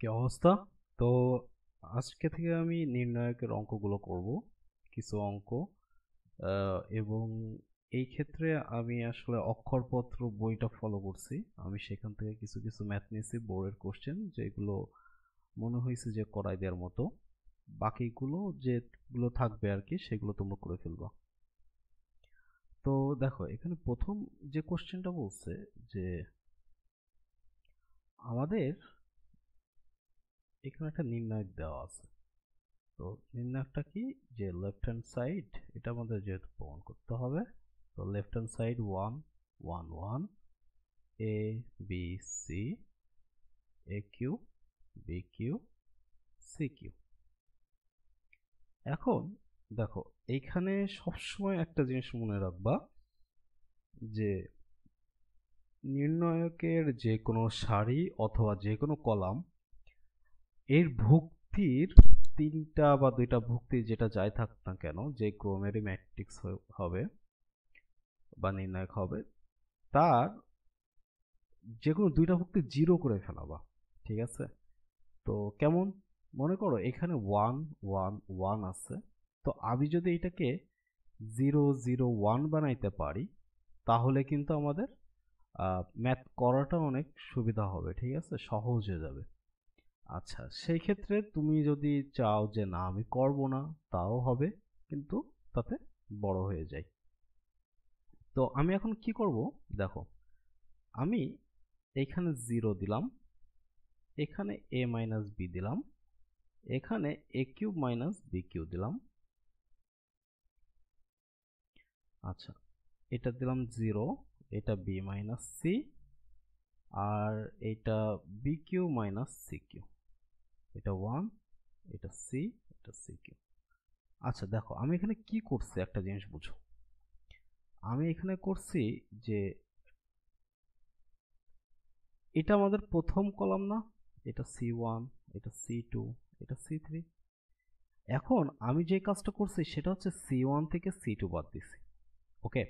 কি অবস্থা? তো আজকে থেকে আমি নির্ণায়কের অঙ্কগুলো করব, কিছু অঙ্ক। এবং এই ক্ষেত্রে আমি আসলে অক্ষরপত্র বইটা ফলো করছি। আমি সেখান থেকে কিছু কিছু ম্যাথ নিয়েছি, বোর্ডের কোশ্চেন যেগুলো মনে হয়েছে যে করাই দেওয়ার মতো। বাকিগুলো যেগুলো থাকবে আর কি সেগুলো তোমরা করে ফেলবা। তো দেখো এখানে প্রথম যে কোশ্চেনটা বলছে যে আমাদের এখানে একটা নির্ণায়ক দেওয়া আছে। তো নির্ণায়কটা কি, যে লেফট হ্যান্ড সাইড, এটা আমাদের যেহেতু প্রমাণ করতে হবে। তো left hand side 1 1 1 A B C, A cube B cube C cube. এখন দেখো এইখানে সবসময় একটা জিনিস মনে রাখবা যে নির্ণায়কের যে কোনো সারি অথবা যে কোনো কলাম, এর ভুক্তির তিনটা বা দুইটা ভুক্তি যেটা যাই থাক না কেন, যে ক্রমেরই ম্যাট্রিক্স হবে বা নির্ণায়ক হবে, তার যে কোনো দুইটা ভুক্তি জিরো করে ফেলাবা। ঠিক আছে? তো কেমন, মনে করো এখানে 1 1 1 আছে। তো আমি যদি এটাকে 0 0 1 বানাইতে পারি, তাহলে কিন্তু আমাদের ম্যাথ করাটা অনেক সুবিধা হবে। ঠিক আছে, সহজ হয়ে যাবে। আচ্ছা, সেই ক্ষেত্রে তুমি যদি চাও যে না আমি করব না, তাও হবে, কিন্তু তাতে বড় হয়ে যায়। তো আমি এখন কি করব, দেখো আমি এখানে 0 দিলাম, এখানে a মাইনাস বি দিলাম, এখানে a cube minus B cube দিলাম। আচ্ছা, এটা দিলাম 0, এটা b মাইনাস সি, আর এটা B cube minus C cube, এটা 1, এটা সি, এটা সি কিউব। আচ্ছা দেখো আমি এখানে কি করছি, একটা জিনিস বুঝো। আমি এখানে করছি যে এটা আমাদের প্রথম কলাম না, এটা C1, এটা C2, এটা C3। এখন আমি যে কাজটা করছি সেটা হচ্ছে C1 থেকে C2 বাদ দিছি। ওকে,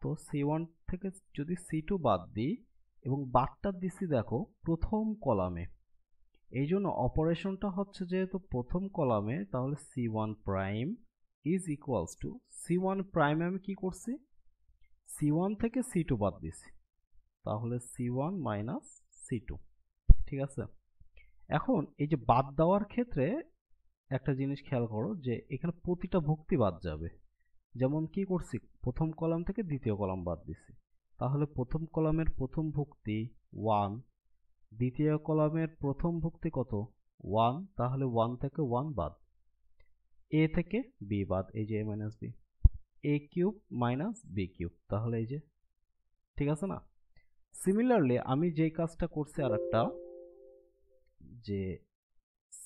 তো C1 থেকে যদি C2 বাদ দিই এবং বাদটা দিছি দেখো প্রথম কলামে, এই জন্য অপারেশনটা হচ্ছে যেহেতু প্রথম কলামে, তাহলে C1 prime is equals to C1 প্রাইমে আমি কি করছি, C1 থেকে C2 বাদ দিছি, তাহলে C1 মাইনাস C2। ঠিক আছে? এখন এই যে বাদ দেওয়ার ক্ষেত্রে একটা জিনিস খেয়াল করো যে এখানে প্রতিটা ভুক্তি বাদ যাবে। যেমন কি করছি, প্রথম কলাম থেকে দ্বিতীয় কলাম বাদ দিছি, তাহলে প্রথম কলামের প্রথম ভুক্তি 1, দ্বিতীয় কলামের প্রথম ভুক্তি কত 1, তাহলে 1 থেকে 1 বাদ, এ থেকে বি বাদ, এই যে এ মাইনাস বি, এ কিউব মাইনাস বি কিউব, তাহলে এই যে, ঠিক আছে না? সিমিলারলি আমি যেই কাজটা করছি আর একটা, যে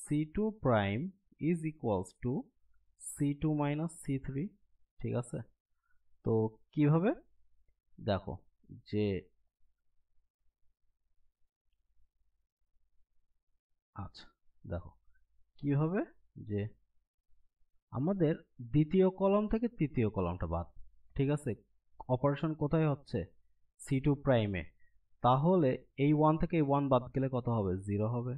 C2 prime is equals to C2 minus C3। ঠিক আছে? তো কিভাবে, দেখো যে আচ্ছা দেখো কিভাবে, যে আমাদের দ্বিতীয় কলাম থেকে তৃতীয় কলামটা বাদ। ঠিক আছে? অপারেশন কোথায় হচ্ছে, C2 প্রাইমে। তাহলে এই 1 থেকে এই 1 বাদ গেলে কত হবে, 0 হবে।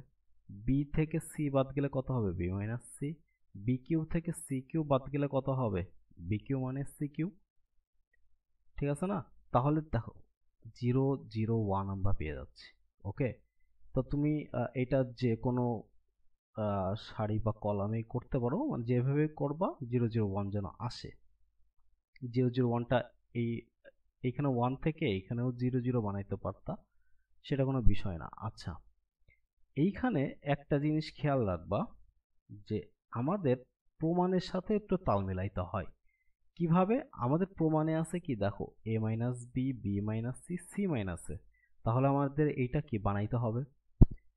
বি থেকে সি বাদ গেলে কত হবে, B minus C. B cube থেকে সি কিউ বাদ গেলে কত হবে, B cube minus C cube. ঠিক আছে না? তাহলে দেখো 0 0 1 আমরা পেয়ে যাচ্ছি। ওকে, তো তুমি এটা যে কোনো সারি বা কলামে করতে পারো, মানে যেভাবে করবা 0 0 1 যেন আসে। 0 0 1টা এই এইখানে 1 থেকে এইখানেও 0 0 বানাইতে পারতা, সেটা কোনো বিষয় না। আচ্ছা, এইখানে একটা জিনিস খেয়াল রাখবা যে আমাদের প্রমাণের সাথে একটু তাল মিলাইতে হয়। কিভাবে, আমাদের প্রমাণে আছে কি দেখো a minus B, B minus C, C minus A, তাহলে আমাদের এইটা কি বানাইতে হবে।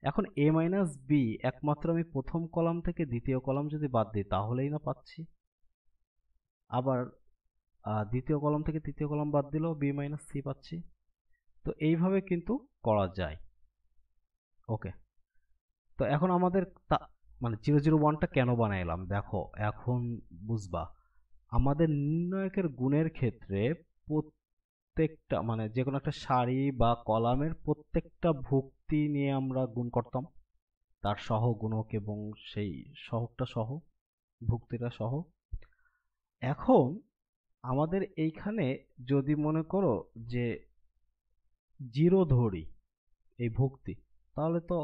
এখন a মাইনাস বি একমাত্র আমি প্রথম কলাম থেকে দ্বিতীয় কলাম যদি বাদ দিই তাহলেই না পাচ্ছি। আবার দ্বিতীয় কলাম থেকে তৃতীয় কলাম বাদ দিলেও বি মাইনাস সি পাচ্ছি। তো এইভাবে কিন্তু করা যায়। ওকে, তো এখন আমাদের মানে 0 0 1টা কেন বানাইলাম দেখো, এখন বুঝবা। আমাদের নির্ণায়কের গুণের ক্ষেত্রে প্রত্যেকটা, মানে যে কোনো একটা সারি বা কলামের প্রত্যেকটা ভুক্তি নিয়ে আমরা গুণ করতাম। তার সহগুণক এবং সেই সহগটা সহ, ভুক্তিটা সহ। এখন আমাদের এইখানে যদি মনে করো যে 0 ধরি এই ভুক্তি, তাহলে তো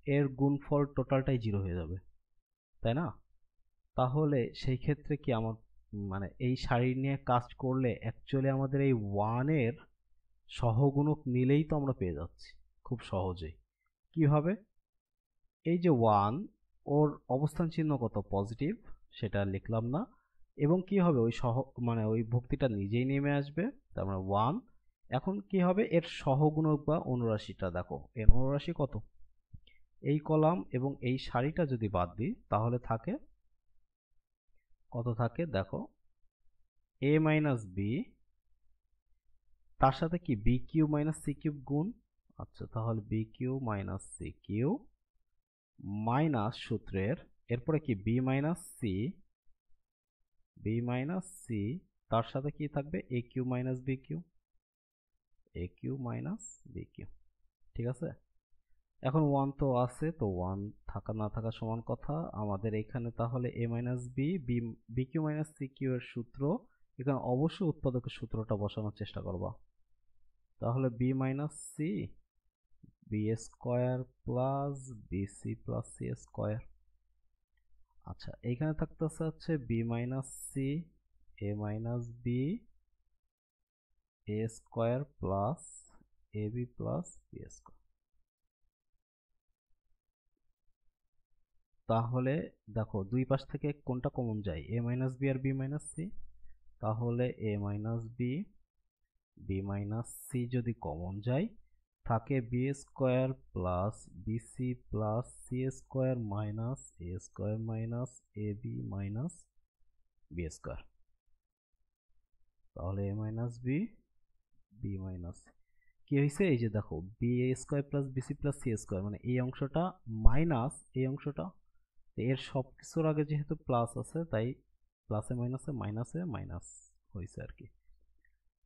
এর গুণফল টোটালটাই 0 হয়ে যাবে, তাই না? তাহলে সেই ক্ষেত্রে কি আমার মানে এই সারি নিয়ে কাজ করলে অ্যাকচুয়ালি আমাদের এই 1 এর সহগুণক নিলেই তো আমরা পেয়ে যাচ্ছি খুব সহজেই। কিভাবে? এই যে 1, ওর অবস্থান চিহ্ন কত? পজিটিভ, সেটা লিখলাম না। এবং কি হবে, ওই মানে ওই ভুক্তিটা নিজেই নেমে আসবে, তার মানে 1। এখন কি হবে, এর সহগুণক বা অনুরাশিটা দেখো, এর অনুরাশি কত? এই কলাম এবং এই সারিটা যদি বাদ দিই তাহলে থাকে কত? থাকে দেখো, a মাইনাস বি, তার সাথে কি B cube minus C cube গুণ। আচ্ছা, তাহলে B cube minus C cube minus সূত্রের, এরপরে কি বি মাইনাস সি, তার সাথে কি থাকবে? এ কিউ মাইনাস বি কিউ, এ কিউ মাইনাস বি কিউ। ঠিক আছে, এখন 1 তো আছে, তো 1 থাকা না থাকা সমান কথা। আমাদের এখানে তাহলে a minus B, B cube minus C cube এর সূত্র, এখানে অবশ্যই উৎপাদকের সূত্রটা বসানোর চেষ্টা করবা। তাহলে B minus C, B square plus BC plus C square. আচ্ছা, এইখানে থাকতেছে হচ্ছে B minus C, A minus B, A square plus A B plus B square. তাহলে দেখো দুই পাশ থেকে কোনটা কমন যায়? এ মাইনাস বি আর বি মাইনাস সি। তাহলে এ minus B, B minus C যদি কমন যায়, থাকে B square plus BC plus C square minus এ স্কোয়ার মাইনাস এ বি মাইনাস বি স্কোয়ার। তাহলে এ মাইনাস বি, বি মাইনাস কি হয়েছে? এই যে দেখো, বি এ square plus BC plus C square, মানে এই অংশটা মাইনাস এই অংশটা, এর সব কিছুর আগে যেহেতু প্লাস আছে তাই প্লাসে মাইনাসে মাইনাসে মাইনাস হয়েছে আর কি।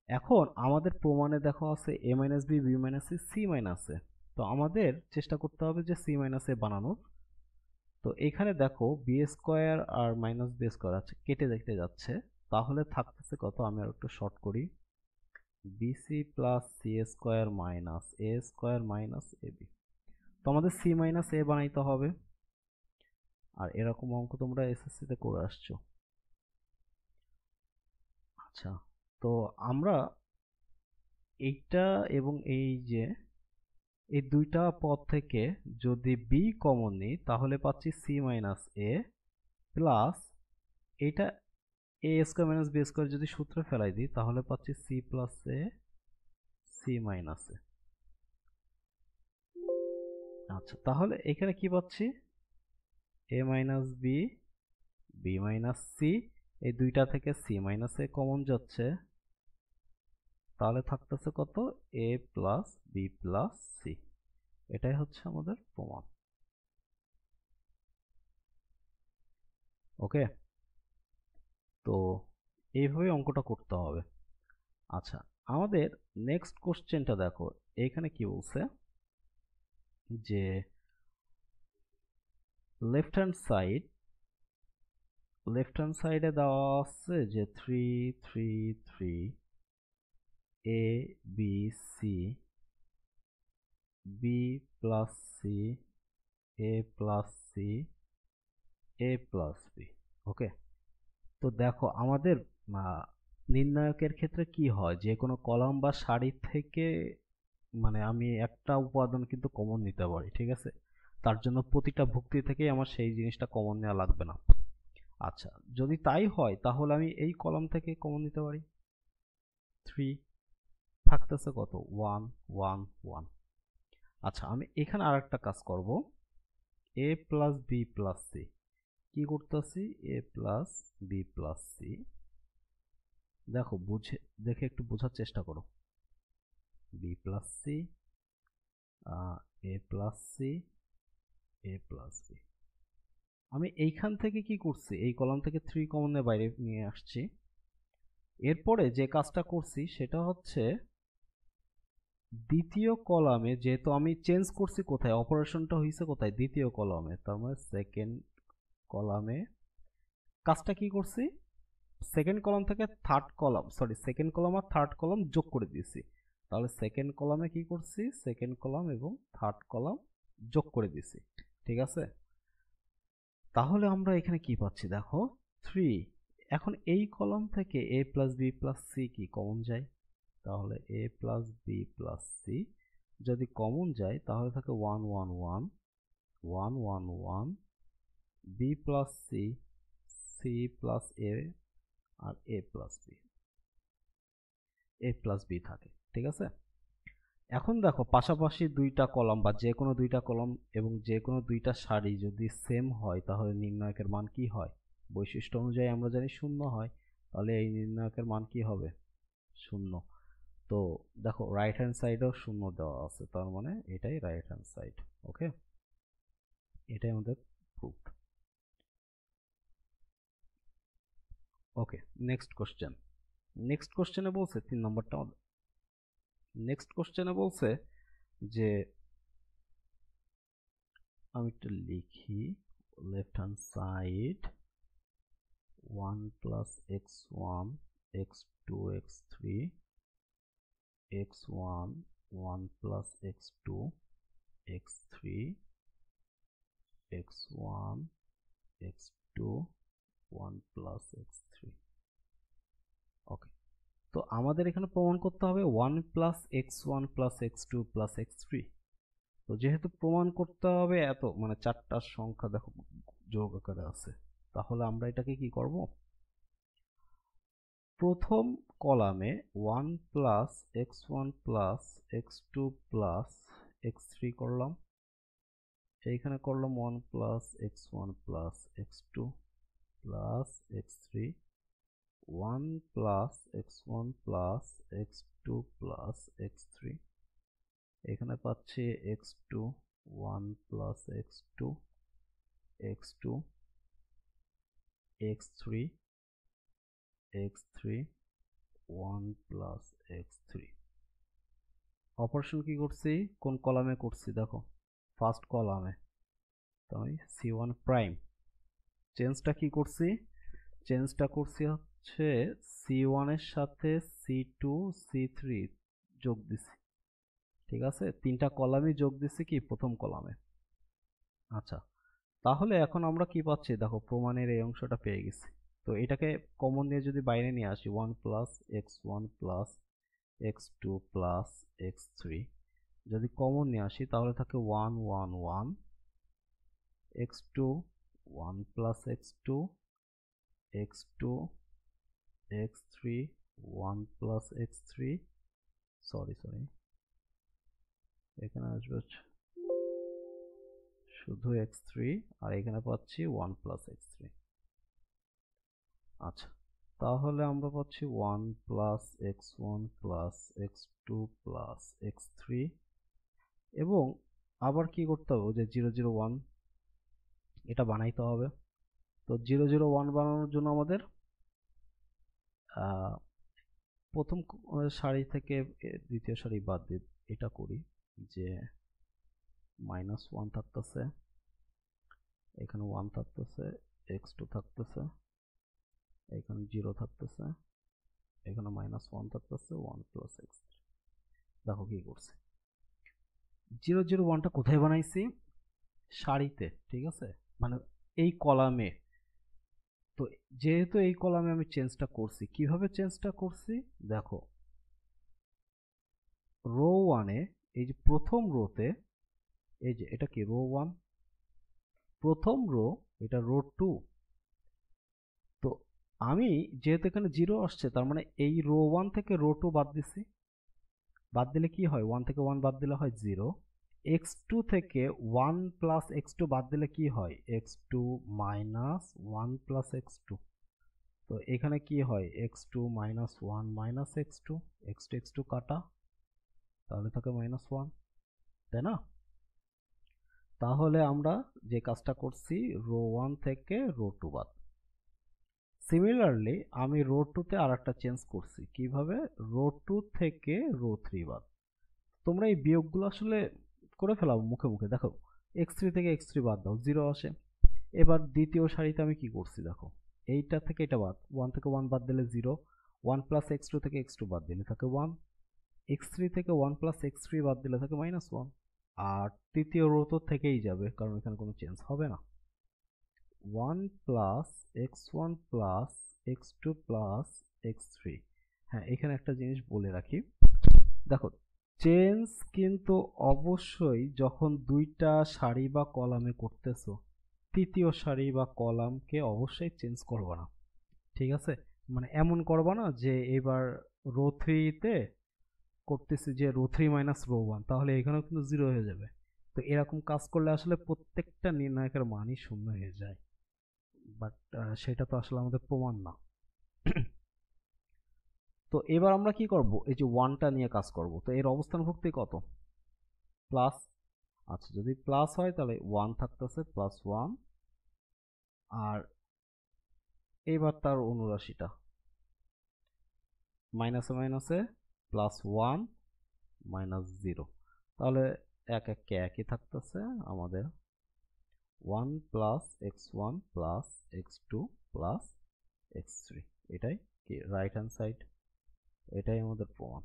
এখন আমাদের প্রমাণে দেখো আছে a minus B, B minus C, C minus a. তো আমাদের চেষ্টা করতে হবে যে সি মাইনাস এ বানানোর। তো এখানে দেখো বি স্কোয়ার আর মাইনাস বি স্কোয়ার আছে, কেটে দেখতে যাচ্ছে। তাহলে থাকতেছে কত? আমি আর একটু শর্ট করি, b c plus C square minus এ স্কোয়ার মাইনাস এ বি। তো আমাদের সি মাইনাস এ বানাইতে হবে, আর এরকম অঙ্ক তোমরা এসএসসিতে করে আসছো। আচ্ছা, তো আমরা এইটা এবং এই যে এই দুইটা পদ থেকে যদি বি কমন নিই তাহলে পাচ্ছি সি মাইনাস এ প্লাস এইটা a square minus b square যদি সূত্রে ফেলাই দিই তাহলে পাচ্ছি c plus a, c minus a. আচ্ছা, তাহলে এখানে কি পাচ্ছি? A minus B, B minus c, এই দুইটা থেকে সি মাইনাস এ কমন যাচ্ছে, তাহলে থাকতেছে কত? A plus B plus C. এটাই হচ্ছে আমাদের প্রমাণ। ওকে, তো এইভাবে অঙ্কটা করতে হবে। আচ্ছা, আমাদের নেক্সট কোশ্চেনটা দেখো, এইখানে কি বলছে যে লেফট হ্যান্ড সাইডে দেওয়া আছে যে 3 3 3 a B c, b plus c, a plus c, a plus b. Okay, তো দেখো আমাদের নির্ণায়কের ক্ষেত্রে কি হয়, যে কোনো কলাম বা সারি থেকে মানে আমি একটা উপাদান কিন্তু কমন নিতে পারি, ঠিক আছে? তার জন্য প্রতিটা ভুক্তি থেকেই আমার সেই জিনিসটা কমন নেওয়া লাগবে না। আচ্ছা, যদি তাই হয় তাহলে আমি এই কলাম থেকে কমন নিতে পারি 3, থাকতেছে কত? 1 1 1। আচ্ছা, আমি এখানে আর একটা কাজ করব, এ প্লাস বি প্লাস সি। কি করতেছি? এ প্লাস বি প্লাস সি। দেখো দেখে একটু বোঝার চেষ্টা করো, B plus c, a plus c, a plus B. আমি এইখান থেকে কি করছি? এই কলাম থেকে 3 কমনের বাইরে নিয়ে আসছি। এরপরে যে কাজটা করছি সেটা হচ্ছে দ্বিতীয় কলামে যেহেতু আমি চেঞ্জ করছি কোথায়, অপারেশনটা হয়েছে কোথায়, দ্বিতীয় কলামে, তার মানে সেকেন্ড কলামে কাজটা কি করছি, সেকেন্ড কলাম থেকে third column, sorry second column আর থার্ড কলাম যোগ করে দিয়েছি। তাহলে সেকেন্ড কলামে কি করছি, সেকেন্ড কলাম এবং থার্ড কলাম যোগ করে দিয়েছি। ঠিক আছে, তাহলে আমরা এখানে কি পাচ্ছি দেখো 3। এখন এই কলাম থেকে a plus B plus c কি কমন যায়, তাহলে a plus B plus c যদি কমন যায় তাহলে থাকে 1 1 1 1 1 1 b plus c, c plus a আর a plus b, a plus b থাকে। ঠিক আছে, এখন দেখো পাশাপাশি দুইটা কলাম বা যে কোনো দুইটা কলাম এবং যে কোনো দুইটা সারি যদি সেম হয় তাহলে নির্ণায়কের মান কি হয়, বৈশিষ্ট্য অনুযায়ী আমরা জানি শূন্য হয়, তাহলে এই নির্ণায়কের মান কি হবে, শূন্য। তো দেখো রাইট হ্যান্ড সাইডেও শূন্য দেওয়া আছে, তার মানে এটাই রাইট হ্যান্ড সাইড। ওকে, এটাই আমাদের প্রুফ। ওকে, নেক্সট কোশ্চেন। নেক্সট কোশ্চেনে বলছে 3 নম্বরটা, নেক্সট কোশ্চেনে বলছে যে আমি একটু লিখি, left hand side 1 plus x1 x2 x3 x1 1 plus x2 x3 x1 x2 1 plus x3। ওকে, তো আমাদের এখানে প্রমাণ করতে হবে 1 plus x1 plus x2 plus x3। তো যেহেতু প্রমাণ করতে হবে এত মানে চারটার সংখ্যা দেখো যোগ আকারে আছে, তাহলে আমরা এটাকে কি করব, প্রথম কলামে 1 plus x1 plus x2 plus x3 করলাম, এইখানে করলাম 1 plus x1 plus x2 plus x3, 1 plus x1 plus x2 plus x3, এখানে পাচ্ছি x2 1 plus x2 x2 x3 x3 1 plus x3। Operation কি করছি, কোন কলামে করছি দেখো, ফার্স্ট কলামে, তাই c1 প্রাইম। চেঞ্জটা কি করছি, চেঞ্জটা করছি হচ্ছে c1 এর সাথে c2 c3 যোগ দিছি। ঠিক আছে, তিনটা কলামই যোগ দিছি কি প্রথম কলামে। আচ্ছা, তাহলে এখন আমরা কি পাচ্ছি দেখো, প্রমাণের এই অংশটা পেয়ে গেছি। তো এটাকে কমন নিয়ে যদি বাইরে নিয়ে আসি 1 plus x1 plus x2 plus x3 যদি কমন নিয়ে আসি তাহলে থাকে 1 1 1 x2 1 plus x2 x2 x3 1 plus x3, sorry এখানে আসবে শুধু x3 আর এখানে পাচ্ছি 1 প্লাস x3। আচ্ছা, তাহলে আমরা পাচ্ছি 1 plus x1 plus x2 plus x3 এবং আবার কি করতে হবে, যে 0 0 1 এটা বানাইতে হবে। তো 0 0 1 বানানোর জন্য আমাদের প্রথম সারি থেকে দ্বিতীয় সারি বাদ দিয়ে এটা করি, যে -1 থাকতেছে, এখানে 1 থাকতেছে, x2 থাকতেছে, এখানে 0 থাকতেছে, এখানে -1 থাকতেছে, 1 প্লাস x3। দেখো কি করছে, 0 0 1টা কোথায় বানাইছি, সারিতে। ঠিক আছে, মানে এই কলামে। তো যেহেতু এই কলামে আমি চেঞ্জটা করছি, কিভাবে চেঞ্জটা করছি দেখো, রো 1-এ এই যে প্রথম রোতে, এই যে এটা কি রো 1, প্রথম রো এটা রো 2। তো আমি যেহেতু এখানে 0 আসছে তার মানে এই রো 1 থেকে রো 2 বাদ দিছি, বাদ দিলে কি হয়, 1 থেকে 1 বাদ দিলে হয় 0, x2 থেকে 1 প্লাস x2 বাদ দিলে কি হয়, x2 মাইনাস 1 প্লাস x2। তো এখানে কি হয়, x2 minus 1 minus x2, x2 x2 কাটা, তাহলে থাকে -1, তাই না। তাহলে আমরা যে কাজটা করছি রো 1 থেকে রো 2 বাদ। সিমিলারলি আমি রো 2 তে আর একটা চেঞ্জ করছি, কিভাবে, রো 2 থেকে রো 3 বাদ। তোমরা এই বিয়োগগুলো আসলে করে ফেলাও মুখে মুখে। দেখো x3 থেকে x3 বাদ দাও, 0 আসে। এবার দ্বিতীয় সারিতে আমি কি করছি দেখো, এইটা থেকে এটা বাদ, 1 থেকে 1 বাদ দিলে 0, 1 প্লাস x2 থেকে x2 বাদ দিলে থাকে 1, x3 থেকে 1 প্লাস x3 বাদ দিলে থাকে -1। আর তৃতীয় রো তো থেকেই যাবে, কারণ এখানে কোনো চেঞ্জ হবে না। 1 plus x1 plus x2 plus x3। হ্যাঁ, এখানে একটা জিনিস বলে রাখি, দেখো চেঞ্জ কিন্তু অবশ্যই যখন দুইটা সারি বা কলামে করতেছো, তৃতীয় সারি বা কলামকে অবশ্যই চেঞ্জ করবা না, ঠিক আছে? মানে এমন করবা না যে এবার রো থ্রিতে করতেছি যে row three minus row one, তাহলে এখানেও কিন্তু জিরো হয়ে যাবে। তো এরকম কাজ করলে আসলে প্রত্যেকটা নির্ণায়কের মানই শূন্য হয়ে যায়, বাট সেটা তো আসলে আমাদের প্রমাণ না। তো এবার আমরা কি করব, এই যে ওয়ানটা নিয়ে কাজ করব। তো এর অবস্থান ভুক্তি কত? প্লাস। আচ্ছা, যদি প্লাস হয় তাহলে ওয়ান থাকতেছে প্লাস ওয়ান, আর এবার তার অনুরাশিটা মাইনাসে মাইনাসে প্লাস ওয়ান মাইনাস জিরো, তাহলে এক এককে একই থাকতেছে আমাদের। One plus X one plus X two plus X three, এটাই কি রাইট হ্যান্ড সাইড, এটাই আমাদের প্রমাণ,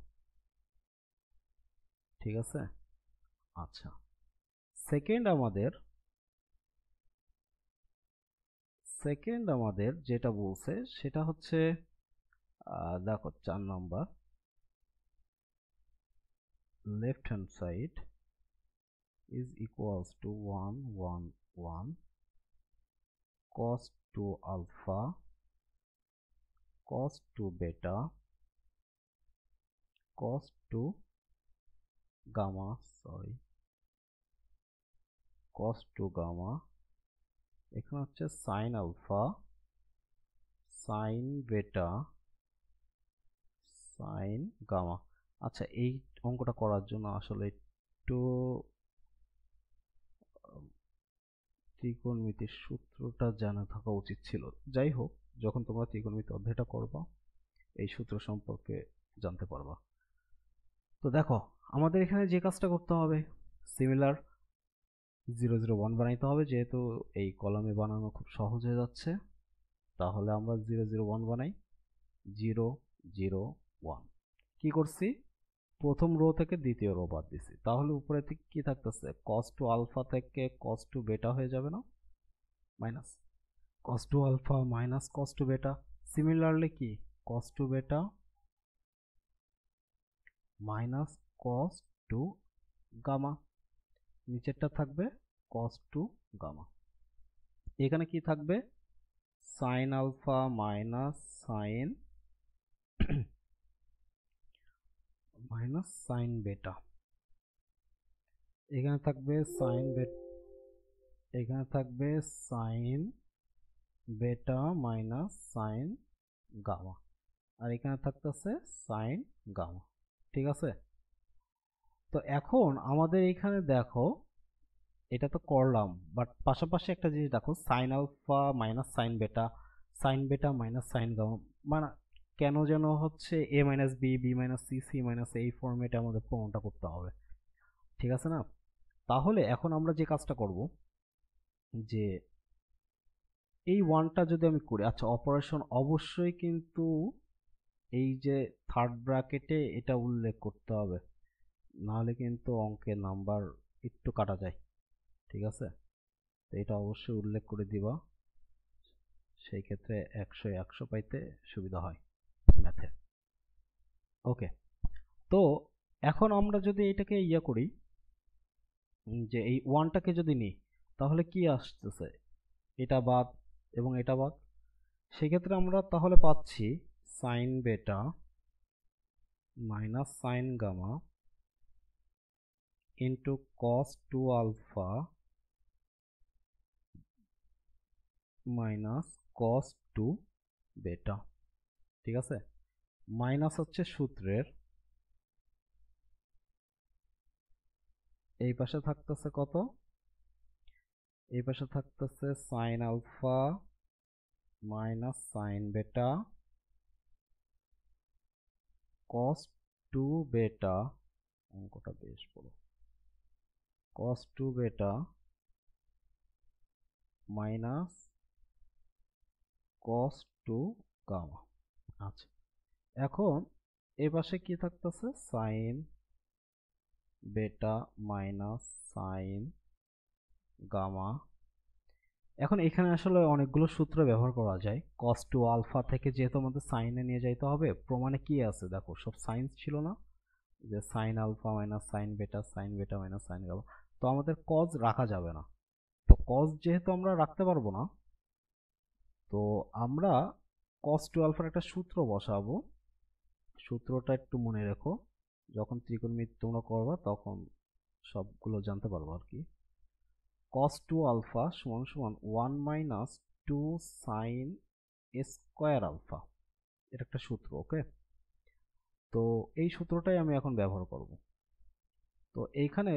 ঠিক আছে? আচ্ছা, সেকেন্ড আমাদের যেটা বলছে সেটা হচ্ছে দেখো 4 number, left hand side is equals to 1 1 1 cos 2 alpha cos 2 beta cos 2 gamma cos 2 gamma, এখানে হচ্ছে sin alpha sin beta sin gamma। আচ্ছা, এই অঙ্কটা করার জন্য আসলে একটু ত্রিকোণমিতির সূত্রটা জানা থাকা উচিত ছিল। যাই হোক, যখন তোমরা ত্রিকোণমিতি অধ্যায়টা করবা এই সূত্র সম্পর্কে জানতে পারবা। তো দেখো, আমাদের এখানে যে কাজটা করতে হবে, সিমিলার 0 0 1 বানাইতে হবে, যেহেতু এই কলামে বানানো খুব সহজ হয়ে যাচ্ছে। তাহলে আমরা 0 0 1 বানাই, 0 0 1। কি করছি, প্রথম রো থেকে দ্বিতীয় রো বাদ দিছি, তাহলে উপরে থেকে কি থাকতেছে, cos 2 আলফা থেকে cos 2 বেটা হয়ে যাবে না, minus cos 2 alpha minus cos 2 বেটা। সিমিলারলি কি, cos 2 বেটা মাইনাস cos 2 গামা, নিচেরটা থাকবে cos 2 গামা। এখানে কি থাকবে, sin আলফা মাইনাস sin বেটা। এখানে থাকবে sin বেটা মাইনাস sin গামা, আর এখানে থাকতেছে sin গামা, ঠিক আছে? তো এখন আমাদের এখানে দেখো, এটা তো করলাম, বাট পাশাপাশি একটা জিনিস দেখো, sine alpha minus sine beta minus sine gamma, মানে কেন যেন হচ্ছে a minus B B minus C C minus এই ফর্মেটে আমাদের প্রমাণটা করতে হবে, ঠিক আছে না? তাহলে এখন আমরা যে কাজটা করব, যে এই ওয়ানটা যদি আমি করি, আচ্ছা অপারেশন অবশ্যই কিন্তু এই যে থার্ড ব্র্যাকেটে এটা উল্লেখ করতে হবে, নাহলে কিন্তু অঙ্কের নাম্বার একটু কাটা যায়, ঠিক আছে? তো এটা অবশ্যই উল্লেখ করে দিবা, সেই ক্ষেত্রে 100 পাইতে সুবিধা হয় ম্যাথে। ওকে, তো এখন আমরা যদি এটাকে করি, যে এই ওয়ানটাকে যদি নিই, তাহলে কি আসতেছে, এটা বাদ এবং এটা বাদ। সেক্ষেত্রে আমরা তাহলে পাচ্ছি sine beta minus sine gamma into cos 2 alpha minus cos 2 beta, ঠিক আছে? মাইনাস হচ্ছে সূত্রের এই পাশে থাকতেছে কত, এই পাশে থাকতেছে সাইন আলফা মাইনাস সাইন বেটা কস 2 বেটা অঙ্কটা বেশ বড়। cos 2 বেটা মাইনাস cos 2 গামা। আচ্ছা, এখন এই পাশে কি থাকতেছে, sign beta minus sine gamma. এখন এখানে আসলে অনেকগুলো সূত্র ব্যবহার করা যায়। cos 2 আলফা থেকে যেহেতু আমাদের সাইনে নিয়ে যাইতে হবে, প্রমাণে কি আছে দেখো, সব সাইন ছিল না, যে sign alpha minus sine beta minus sine gamma. তো আমাদের cos রাখা যাবে না, তো cos যেহেতু আমরা রাখতে পারবো না, তো আমরা cos 2 আলফার একটা সূত্র বসাবো। সূত্রটা একটু মনে রেখো, যখন ত্রিকোণমিতি তোমরা করবা তখন সবগুলো জানতে পারবো আর কি। cos 2 আলফা সমান সমান 1 মাইনাস 2 সাইন স্কোয়ার আলফা, এটা একটা সূত্র। ওকে, তো এই সূত্রটাই আমি এখন ব্যবহার করব। তো এইখানে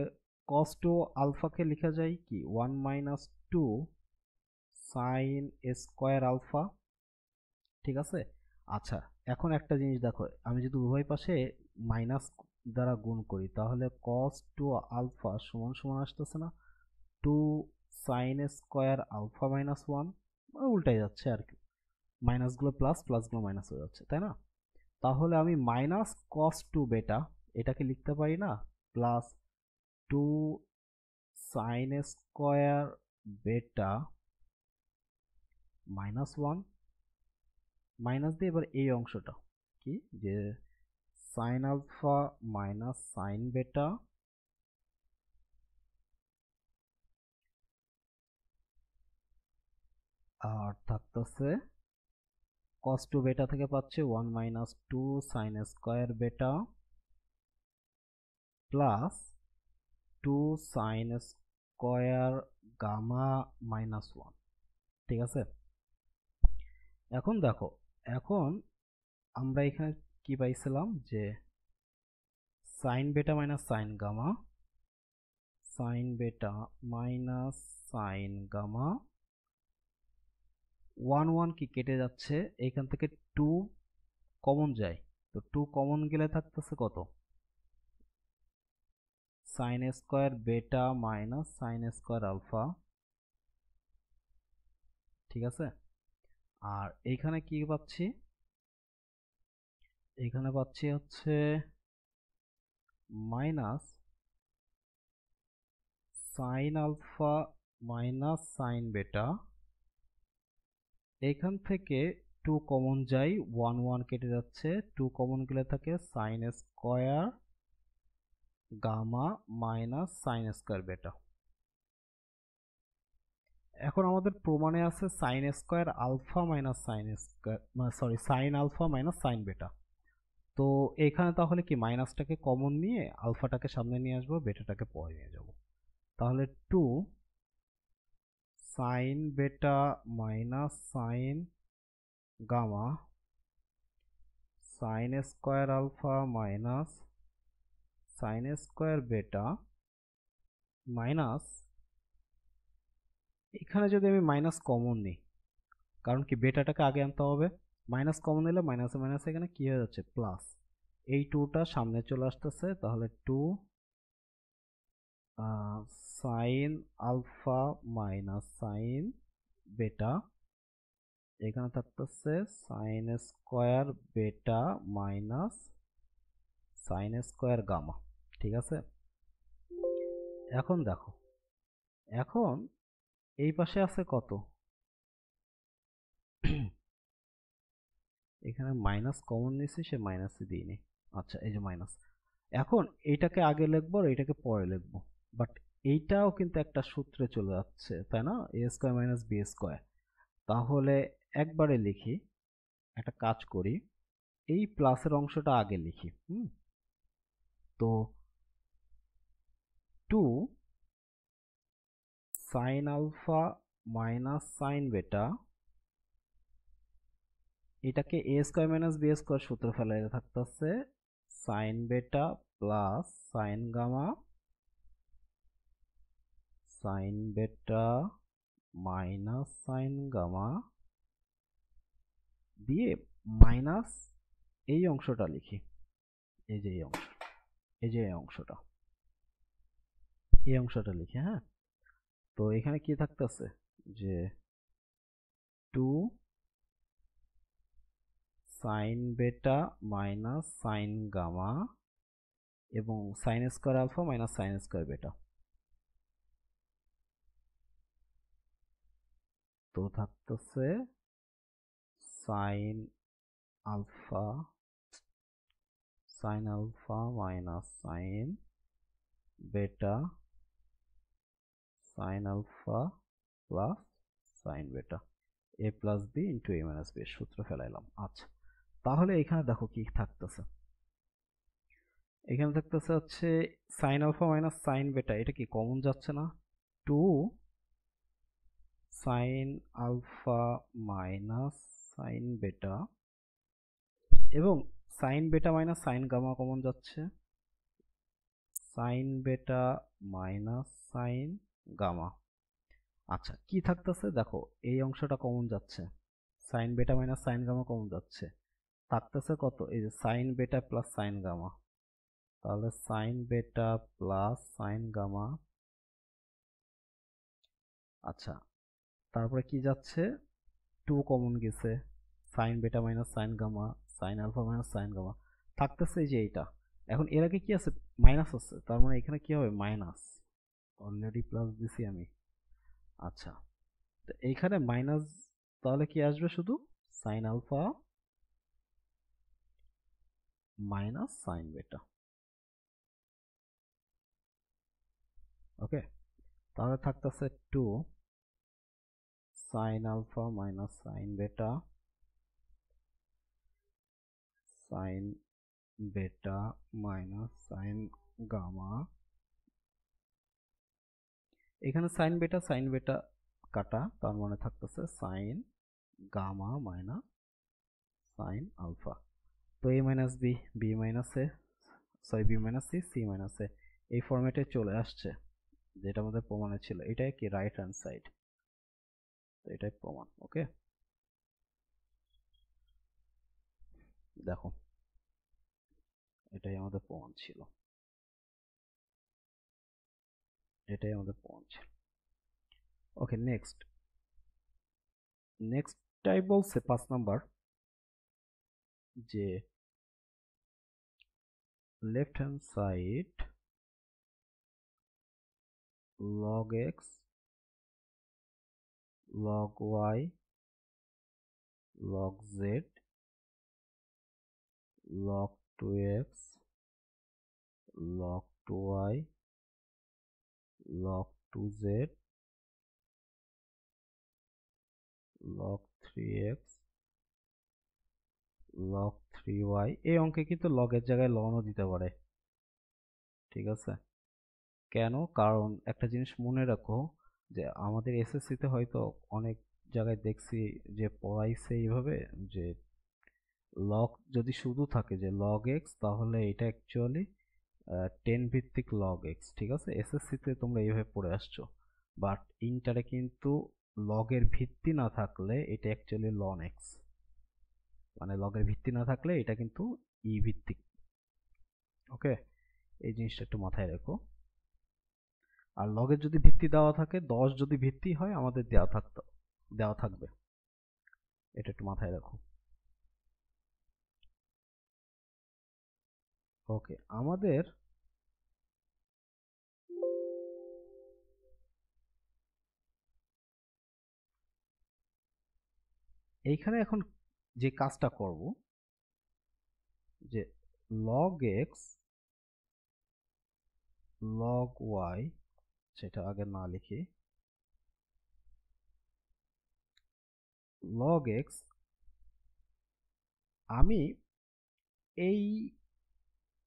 cos 2 আলফাকে লেখা যায় কি 1 মাইনাস 2 সাইন স্কোয়ার আলফা, ঠিক আছে। আচ্ছা, এখন একটা জিনিস দেখো, আমি যদি উভয় পাশে মাইনাস দ্বারা গুণ করি তাহলে cos 2 আলফা সমান সমান আসতেছে না 2 সাইন স্কোয়ার আলফা মাইনাস 1, উল্টাই যাচ্ছে আর কি, মাইনাসগুলো প্লাস প্লাসগুলো মাইনাস হয়ে যাচ্ছে, তাই না। তাহলে আমি মাইনাস cos 2 বেটা এটাকে লিখতে পারি না, plus 2 sine square beta minus 1, minus দিয়ে এবার এই অংশটা কি, যে সাইন আলফা মাইনাস সাইন বেটা আর থাকতেছে cos 2 বেটা থেকে পাচ্ছে 1 minus 2 sine square beta plus 2 sine square gamma minus 1, ঠিক আছে। এখন দেখো, এখন আমরা এখানে কি পাইছিলাম, যে sine beta minus sine gamma, sign beta minus sine gamma, 1 1 কি কেটে যাচ্ছে, এইখান থেকে 2 কমন যায়, তো 2 কমন গেলে থাকতেছে কত, sine square beta minus sine square alpha, ঠিক আছে। আর এইখানে কি পাচ্ছি, এইখানে পাচ্ছি হচ্ছে minus sine alpha minus sine beta, এখান থেকে 2 কমন যাই, 1 1 কেটে যাচ্ছে, 2 কমন গেলে থাকে sine square gamma minus sine square beta. এখন আমাদের প্রমাণে আছে sine square alpha minus sine square, sorry sine alpha minus sine beta. তো এখানে তাহলে কি মাইনাসটাকে কমন নিয়ে আলফাটাকে সামনে নিয়ে আসবো, বেটাটাকে পরে নিয়ে যাব। তাহলে 2 sine beta minus sine gamma sine square alpha minus sine square beta minus, এখানে যদি আমি মাইনাস কমন নিই, কারণ কি বেটাটাকে আগে আনতে হবে, মাইনাস কমন নিলে মাইনাসে মাইনাসে এখানে কি হয়ে যাচ্ছে প্লাস, এই 2টা সামনে চলে আসতেছে, তাহলে 2 সাইন আলফা মাইনাস সাইন বেটা, এখানে থাকতেছে sign square beta minus sine square gamma, ঠিক আছে। এখন দেখো, এখন এই পাশে আছে কত, এখানে মাইনাস কমন নিছি, সে মাইনাসে দিইনি, আচ্ছা এই যে মাইনাস। এখন এইটাকে আগে লিখবো আর এইটাকে পরে লিখবো, বাট এইটাও কিন্তু একটা সূত্রে চলে যাচ্ছে, তাই না, এ স্কোয়ার মাইনাস বি স্কোয়ার। তাহলে একবারে লিখি, একটা কাজ করি, এই প্লাসের অংশটা আগে লিখি। তো 2 সাইন আলফা মাইনাস সাইন বেটা, এটাকে এ স্কোয়ার মাইনাস বি স্কোয়ার সূত্র ফেলাইতে থাকতেছে sign beta plus sine gamma sign beta minus sine gamma দিয়ে মাইনাস এই অংশটা লিখি, এই যে এই অংশ, এই যে এই অংশটা লিখে, হ্যাঁ। তো এখানে কি থাকতেছে যে 2 sine beta minus sine gamma এবং sine square alpha minus sine square beta. তো থাকতেছে sine alpha minus sine beta sine alpha plus sine beta A plus B into A minus B এর সূত্র ফেলাইলাম। আচ্ছা, তাহলে এখানে দেখো কি থাকতেছে। এখানে থাকতেছে হচ্ছে সাইন আলফা মাইনাস সাইন বেটা, এটা কি কমন যাচ্ছে না? 2 সাইন আলফা মাইনাস সাইন বেটা এবং sign beta minus sine gamma common যাচ্ছে, sign beta minus sine gamma. আচ্ছা, কি থাকতেছে দেখো, এই অংশটা কমন যাচ্ছে, sign beta minus sine gamma common যাচ্ছে, থাকতেছে কত, এই যে sine beta plus sine gamma. তাহলে sine beta plus sine gamma. আচ্ছা, তারপরে কি যাচ্ছে, 2 কমন গেছে, sine beta minus sine gamma, sine alpha minus sine gamma, থাকতেছে এই যে এইটা। এখন এর আগে কি আছে, মাইনাস আছে, তার মানে এখানে কি হবে, মাইনাস। অলরেডি প্লাস দিছি আমি। আচ্ছা, তো এইখানে মাইনাস, তাহলে কি আসবে, শুধু সাইন আলফা মাইনাস সাইন বেটা। ওকে, তাহলে থাকতেছে 2 sine alpha minus sine beta sine beta minus sine gamma. এখানে সাইন বেটা কাটা, তার মানে থাকতেছে sine gamma minus sine alpha. তো a minus B, B minus a, sorry b minus C, C minus a, এই ফরম্যাটে চলে আসছে, যেটা আমাদের প্রমাণে ছিল। এটাই কি রাইট হ্যান্ড সাইড, তো এটাই প্রমাণ। ওকে, দেখো এটাই আমাদের প্রমাণ ছিল, এটাই আমাদের প্রমাণ ছিল। ওকে, নেক্সটটাই বলছে 5 নাম্বার, যে left hand side log x log y log z log 2x log 2y log 2z log 3x log 3y। এই অঙ্কে কিন্তু লগের জায়গায় লনও দিতে পারে, ঠিক আছে? কেন? কারণ একটা জিনিস মনে রাখো, যে আমাদের এসএসসিতে হয়তো অনেক জায়গায় দেখছি যে পড়াইছে এইভাবে, যে লগ যদি শুধু থাকে যে লগ এক্স, তাহলে এটা অ্যাকচুয়ালি 10 ভিত্তিক লগ এক্স, ঠিক আছে? এসএসসিতে তোমরা এইভাবে পড়ে আসছো, বাট ইন্টারে কিন্তু লগের ভিত্তি না থাকলে এটা অ্যাকচুয়ালি লন এক্স, মানে লগের ভিত্তি না থাকলে এটা কিন্তু ই ভিত্তিক। ওকে, এই জিনিসটা একটু মাথায় রেখো। আর লগের যদি ভিত্তি দেওয়া থাকে, 10 যদি ভিত্তি হয় আমাদের দেওয়া থাকবে, এটা একটু মাথায় রাখো। ওকে, আমাদের এইখানে এখন যে কাজটা করব, যে log x log y, সেটা আগে না লিখি, log x আমি এই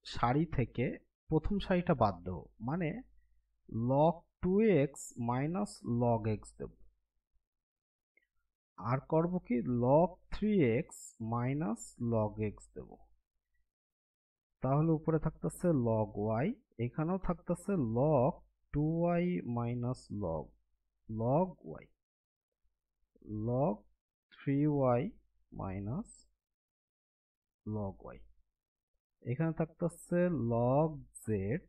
সারি থেকে প্রথম সারিটা বাদ দেব, মানে log 2x minus log x দেব, আর করব কি log 3x minus log x দেব। তাহলে উপরে থাকতেছে log y, এখানেও থাকতেছে log 2y minus log y, log 3y minus log y, এখানে থাকতেছে log Z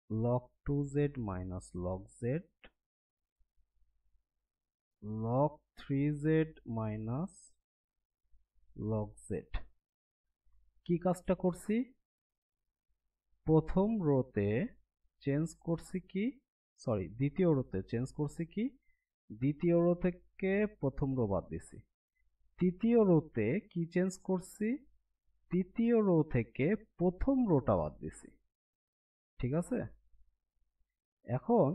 log 2z minus log z log 3z minus log z। কি কাজটা করছি? প্রথম রোতে চেঞ্জ করছি কি, সরি দ্বিতীয় রোতে চেঞ্জ করছি কি, দ্বিতীয় রো থেকে প্রথম রো বাদ দিছি। তৃতীয় রোতে কি চেঞ্জ করছি, তৃতীয় রো থেকে প্রথম রোটা বাদ দিছি। ঠিক আছে, এখন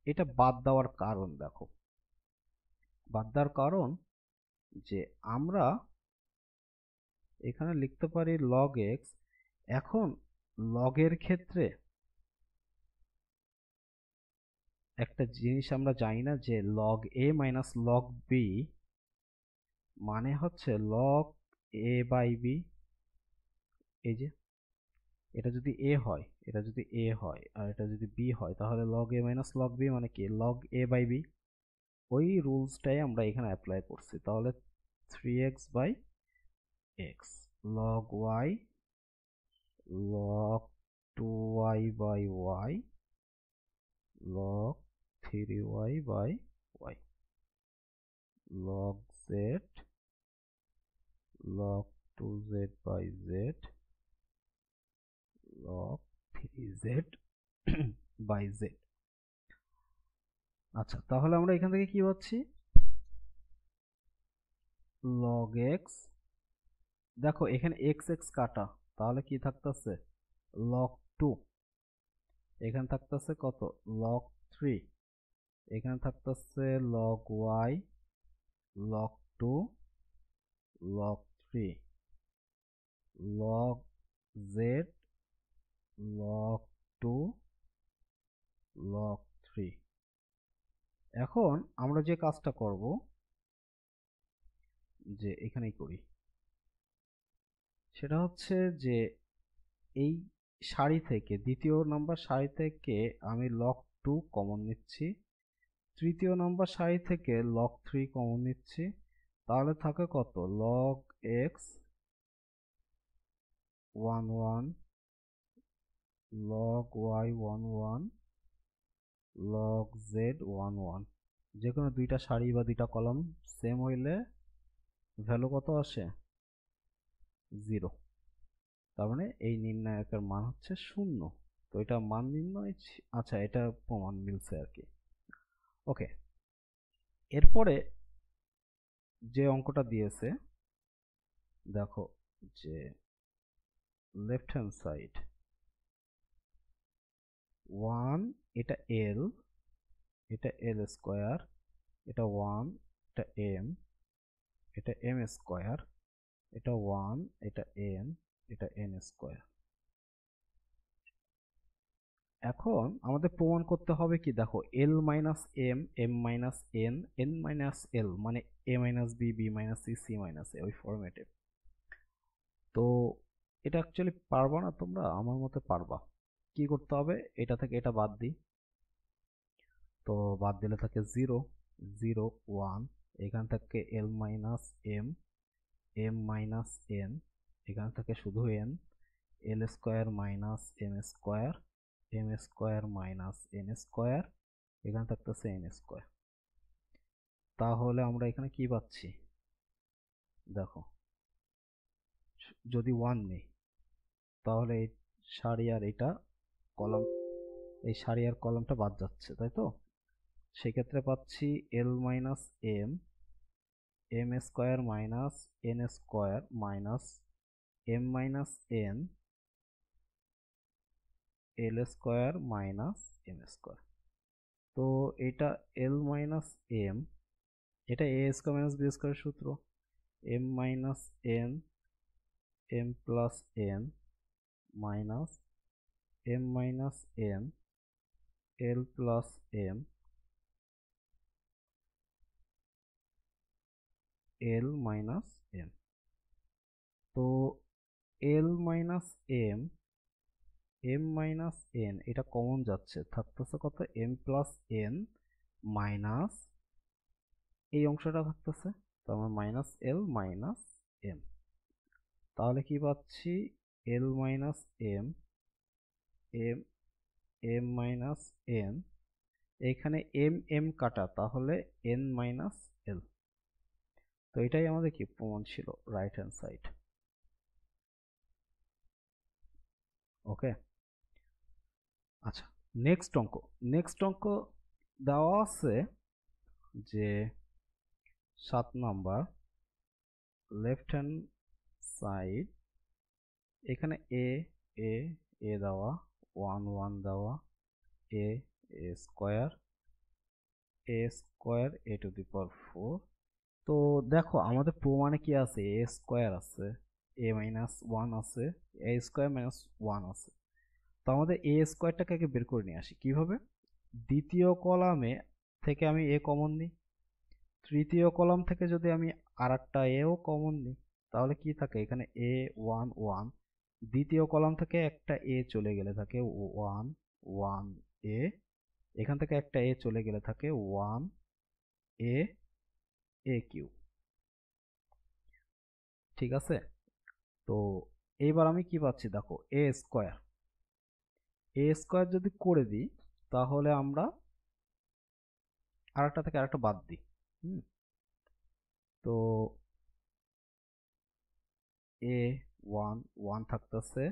এটা বাদ দেওয়ার কারণ দেখো, বাদ দেওয়ার কারণ যে আমরা এখানে লিখতে পারি log x। এখন log এর ক্ষেত্রে একটা জিনিস আমরা জানি না যে log a minus log b মানে হচ্ছে log a বাই b। এই যে এটা যদি a হয়, এটা যদি a হয় আর এটা যদি b হয়, তাহলে log a minus log b মানে কি log a বাই b। ওই রুলসটাই আমরা এখানে অ্যাপ্লাই করছি। তাহলে 3x by x log y log 2y by y log 3y by y log z log 2z by z log 3z by z। আচ্ছা, তাহলে আমরা এখান থেকে কি পাচ্ছি, log x, দেখো এখানে x x কাটা, তাহলে কি থাকতেছে log 2, এখানে থাকতেছে কত log 3, এখানে থাকতেছে log y log 2 log 3 log z log 2 log 3। এখন আমরা যে কাজটা করব, যে এখানেই করি, সেটা হচ্ছে যে এই সারি থেকে, দ্বিতীয় নম্বর সারি থেকে আমি log 2 কমন নিচ্ছি, তৃতীয় নম্বর সারি থেকে log 3 কমন নিচ্ছি, তাহলে থাকে কত log x 1 1 log y 1 1 log z 1 1। যে কোনো দুইটা সারি বা দুইটা কলাম সেম হইলে ভ্যালু কত আসে 0। তার মানে এই নির্ণায়কের মান হচ্ছে 0। তো এটা মান নির্ণয়, আচ্ছা এটা প্রমাণ মিলছে আর কি। ওকে, এরপরে যে অঙ্কটা দিয়েছে দেখো, যে লেফট হ্যান্ড সাইড 1, এটা l, এটা l স্কয়ার, এটা 1, এটা m, এটা m স্কয়ার, এটা 1, এটা n, এটা n স্কয়ার। এখন আমাদের প্রমাণ করতে হবে কি, দেখো l minus m, m minus n, n minus l মানে a minus b, b minus c, c minus a, ওই ফরম্যাটে। তো এটা অ্যাকচুয়ালি পারবা না তোমরা, আমার মতে পারবা। কি করতে হবে, এটা থেকে এটা বাদ দিই, তো বাদ দিলে থাকে 0 0 1, এখান থেকে l minus m, m minus n, এখান থেকে শুধু n, l square minus m square, m square minus n square, এখানে থাকতেছে n স্কয়ার। তাহলে আমরা এখানে কি পাচ্ছি, দেখো যদি 1 নেই, তাহলে এই সারি আর এটা কলাম, এই সারি আর কলামটা বাদ যাচ্ছে, তাই তো। সেক্ষেত্রে পাচ্ছি l minus m, m square minus n square minus m minus n, l square minus m square. তো এটা l মাইনাস m, এটা a square minus b square সূত্র, m minus n, m plus n minus m minus n, l plus m, l minus m। তো l minus m, m minus n এটা common যাচ্ছে, থাকতেছে কত m plus n minus এই অংশটা থাকতেছে, তো আমার মাইনাস l মাইনাস m। তাহলে কি পাচ্ছি, l minus m, m m minus n, এখানে এম এম কাটা, তাহলে এন মাইনাস এল। তো এটাই আমাদের কি প্রমাণ ছিল, রাইট হ্যান্ড সাইড। ওকে, আচ্ছা, নেক্সট অঙ্ক দেওয়া আছে যে 7 নাম্বার, লেফট হ্যান্ড সাইড, এখানে এ এ এ দেওয়া, 1 1 দেওয়া, এ a square, a to the পাওয়ার 4। তো দেখো আমাদের প্রমাণে কি আছে, এ স্কোয়ার আছে, এ মাইনাস 1 আছে, এ স্কোয়ার মাইনাস 1 আছে। তো আমাদের এ স্কোয়ারটাকে আগে বের করে নিয়ে আসি কিভাবে। দ্বিতীয় কলামে থেকে আমি এ কমন নিই, তৃতীয় কলাম থেকে যদি আমি আর একটা এও কমন নিই, তাহলে কি থাকে এখানে এ 1 1, দ্বিতীয় কলাম থেকে একটা এ চলে গেলে থাকে 1 1 এ, এখান থেকে একটা এ চলে গেলে থাকে 1 এ এ কিউ। ঠিক আছে, তো এইবার আমি কি পাচ্ছি দেখো, এ স্কোয়ার যদি করে দিই, তাহলে আমরা আরেকটা থেকে আরেকটা বাদ দিই। তো এ 1 1 থাকতেছে,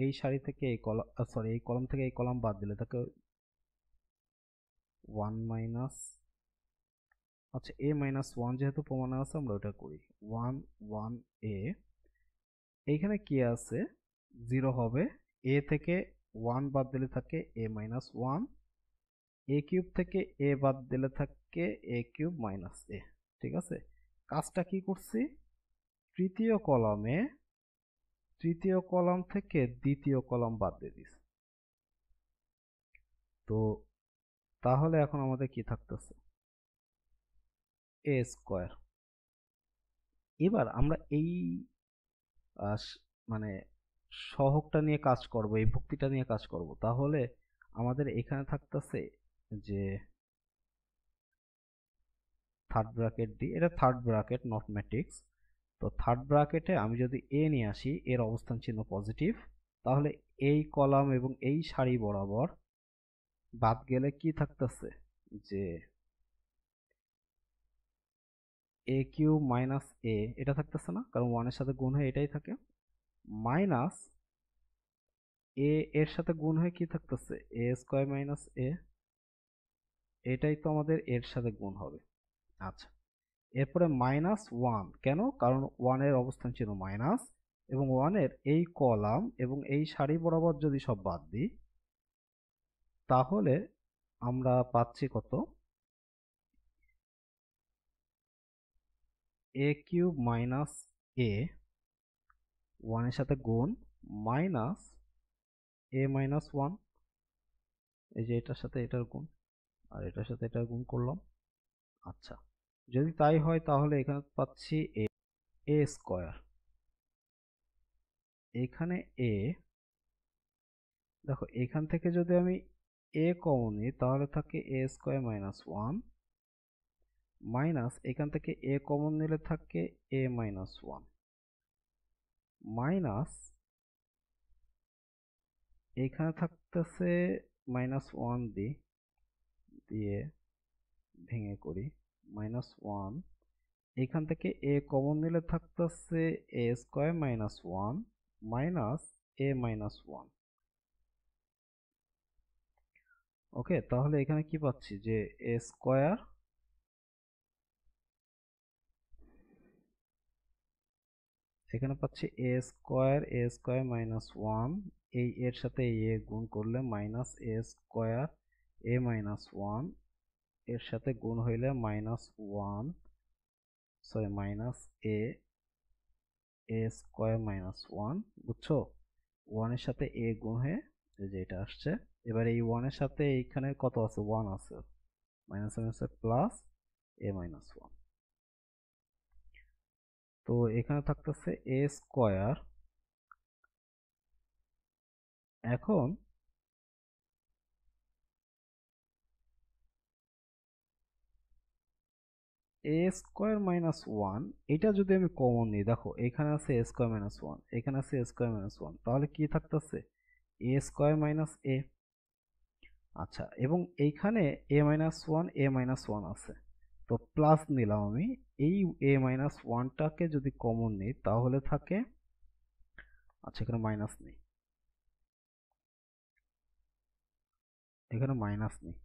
এই সারি থেকে এই কলাম, সরি এই কলাম থেকে এই কলাম বাদ দিলে থাকে 1 মাইনাস, আচ্ছা এ মাইনাস 1 যেহেতু প্রমাণে আছে আমরা ওটা করি, 1 1 এ, এইখানে কি আছে 0 হবে, এ থেকে 1 বাদ দিলে থাকে এ মাইনাস 1, এ কিউব থেকে এ বাদ দিলে থাকে এ কিউব মাইনাস এ। ঠিক আছে, কাজটা কি করছি, তৃতীয় কলাম থেকে দ্বিতীয় কলাম বাদ দিয়ে দিছি। তো তাহলে এখন আমাদের কি থাকতেছে, এ স্কোয়ার। এবার আমরা এই মানে সহগটা নিয়ে কাজ করব, এই ভুক্তিটা নিয়ে কাজ করব। তাহলে আমাদের এখানে থাকতেছে যে থার্ড ব্র্যাকেট দি, এটা থার্ড ব্র্যাকেট নট ম্যাট্রিক্স। তো থার্ড ব্র্যাকেটে আমি যদি এ নিয়ে আসি, এর অবস্থান চিহ্ন পজিটিভ, তাহলে এই কলাম এবং এই সারি বরাবর বাদ গেলে কি থাকতেছে, যে এ কিউব মাইনাস এ, এটা থাকতেছে না, কারণ 1 এর সাথে গুণ হয়ে এটাই থাকে, মাইনাস এ এর সাথে গুণ হয়ে কি থাকতেছে, এ স্কোয়ার মাইনাস এ, এটাই তো আমাদের এর সাথে গুণ হবে। আচ্ছা, এরপরে মাইনাস 1, কেন, কারণ 1 এর অবস্থান ছিল মাইনাস, এবং 1 এর এই কলাম এবং এই সারি বরাবর যদি সব বাদ দিই, তাহলে আমরা পাচ্ছি কত, এ কিউব মাইনাস এ, 1 এর সাথে গুণ, মাইনাস এ মাইনাস 1, এই যে এটার সাথে এটার গুণ, আর এটার সাথে এটার গুণ করলাম। আচ্ছা, যদি তাই হয় তাহলে এখানে পাচ্ছি এ স্কোয়ার, এখানে এ, দেখো এখান থেকে যদি আমি এ কমন নিই তাহলে থাকে এ স্কোয়ার মাইনাস 1, মাইনাস এখান থেকে এ কমন নিলে থাকে এ মাইনাস 1, মাইনাস এখানে থাকতেছে মাইনাস 1 দিয়ে ভেঙে করি, মাইনাস 1, এখান থেকে এ কমন নিলে থাকতেছে a square minus 1 minus a minus 1। ওকে, তাহলে এখানে কি পাচ্ছি, যে এ স্কোয়ার, এখানে পাচ্ছি এ স্কোয়ার মাইনাস 1, এই এর সাথে এ গুণ করলে মাইনাস এ স্কোয়ার এ মাইনাস 1, এর সাথে গুণ হইলে মাইনাস 1, সরি মাইনাস এ স্কোয়ার মাইনাস 1, বুঝছো, 1 এর সাথে এ গুণ হয়ে এই যে এটা আসছে। এবার এই 1 এর সাথে এইখানে কত আছে, 1 আছে, মাইনাস মাইনাসে প্লাস এ মাইনাস 1। তো এখানে থাকতেছে এ স্কোয়ার, এখন এ স্কোয়ার মাইনাস ওয়ান, এটা যদি আমি কমন নিই, দেখো এখানে আছে এ স্কোয়ার মাইনাস ওয়ান, এখানে আছে এ স্কোয়ার মাইনাস ওয়ান, তাহলে কি থাকতেছে এ স্কোয়ার মাইনাস এ। আচ্ছা, এবং এইখানে এ মাইনাস ওয়ান এ মাইনাস ওয়ান আছে, তো প্লাস নিলাম আমি। এই এ মাইনাস ওয়ানটাকে যদি কমন নিই তাহলে থাকে, আচ্ছা এখানে মাইনাস নেই, এখানে মাইনাস নেই,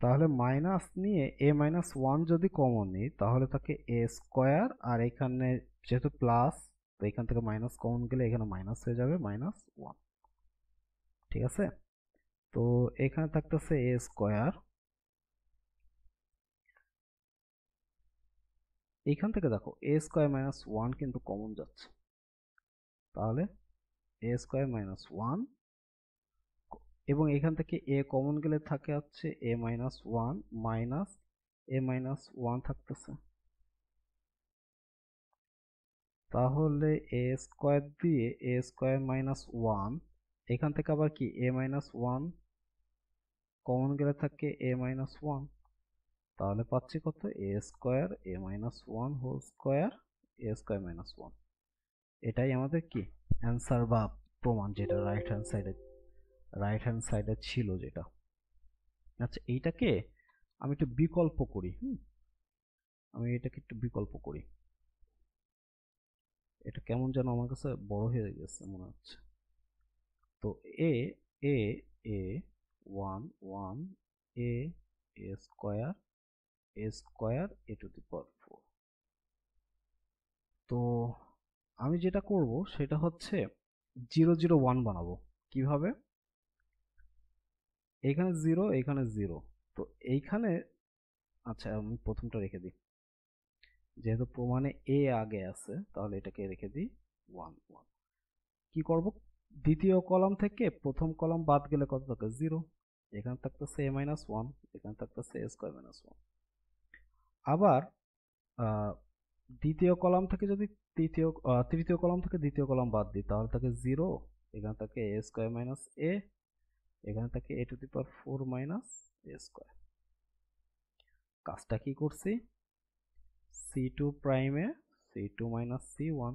তাহলে মাইনাস নিয়ে এ মাইনাস ওয়ান যদি কমন নিই তাহলে থাকে এ স্কোয়ার, আর এখানে যেহেতু প্লাস, তো এখান থেকে মাইনাস কমন গেলে এখানে মাইনাস হয়ে যাবে মাইনাস ওয়ান। ঠিক আছে, তো এখানে থাকতেছে এ স্কোয়ার, এইখান থেকে দেখো এ স্কোয়ার মাইনাস ওয়ান কিন্তু কমন যাচ্ছে, তাহলে এ স্কোয়ার মাইনাস ওয়ান, এবং এখান থেকে এ কমন গেলে থাকে হচ্ছে a minus one minus a minus one থাকতেছে, তাহলে এ স্কোয়ার দিয়ে এ স্কোয়ার মাইনাস ওয়ান, এখান থেকে আবার কি এ মাইনাস ওয়ান কমন গেলে থাকে এ মাইনাস ওয়ান, তাহলে পাচ্ছি কত এ স্কোয়ার এ মাইনাস ওয়ান হোল স্কোয়ার এ স্কোয়ার মাইনাস ওয়ান। এটাই আমাদের কি অ্যান্সার বা প্রমাণ, যেটা রাইট হ্যান্ড সাইডে ছিল যেটা। আচ্ছা, এইটাকে আমি একটু বিকল্প করি। আমি এটাকে একটু বিকল্প করি, এটা কেমন যেন আমার কাছে বড় হয়ে গেছে মনে হচ্ছে। তো a a a one one a a square a to the power four. তো আমি যেটা করব সেটা হচ্ছে 0 0 1 বানাবো। কিভাবে? এখানে 0 এখানে 0, তো এইখানে, আচ্ছা আমি প্রথমটা রেখে দিই, যেহেতু প্রমাণে এ আগে আছে তাহলে এটাকে রেখে দিই 1 1। কি করব, দ্বিতীয় কলাম থেকে প্রথম কলাম বাদ গেলে কত থাকে 0, এখানে থাকতেছে এ মাইনাস ওয়ান, এখানে থাকতেছে এ স্কোয়ার মাইনাস ওয়ান। আবার দ্বিতীয় কলাম থেকে যদি তৃতীয় কলাম থেকে দ্বিতীয় কলাম বাদ দিই তাহলে থাকে 0, এখানে থাকে এ স্কোয়ার মাইনাস এ, এখানে থাকে a to the power four minus A square. কাজটা কি করছি, সি টু প্রাইমে c two minus c one,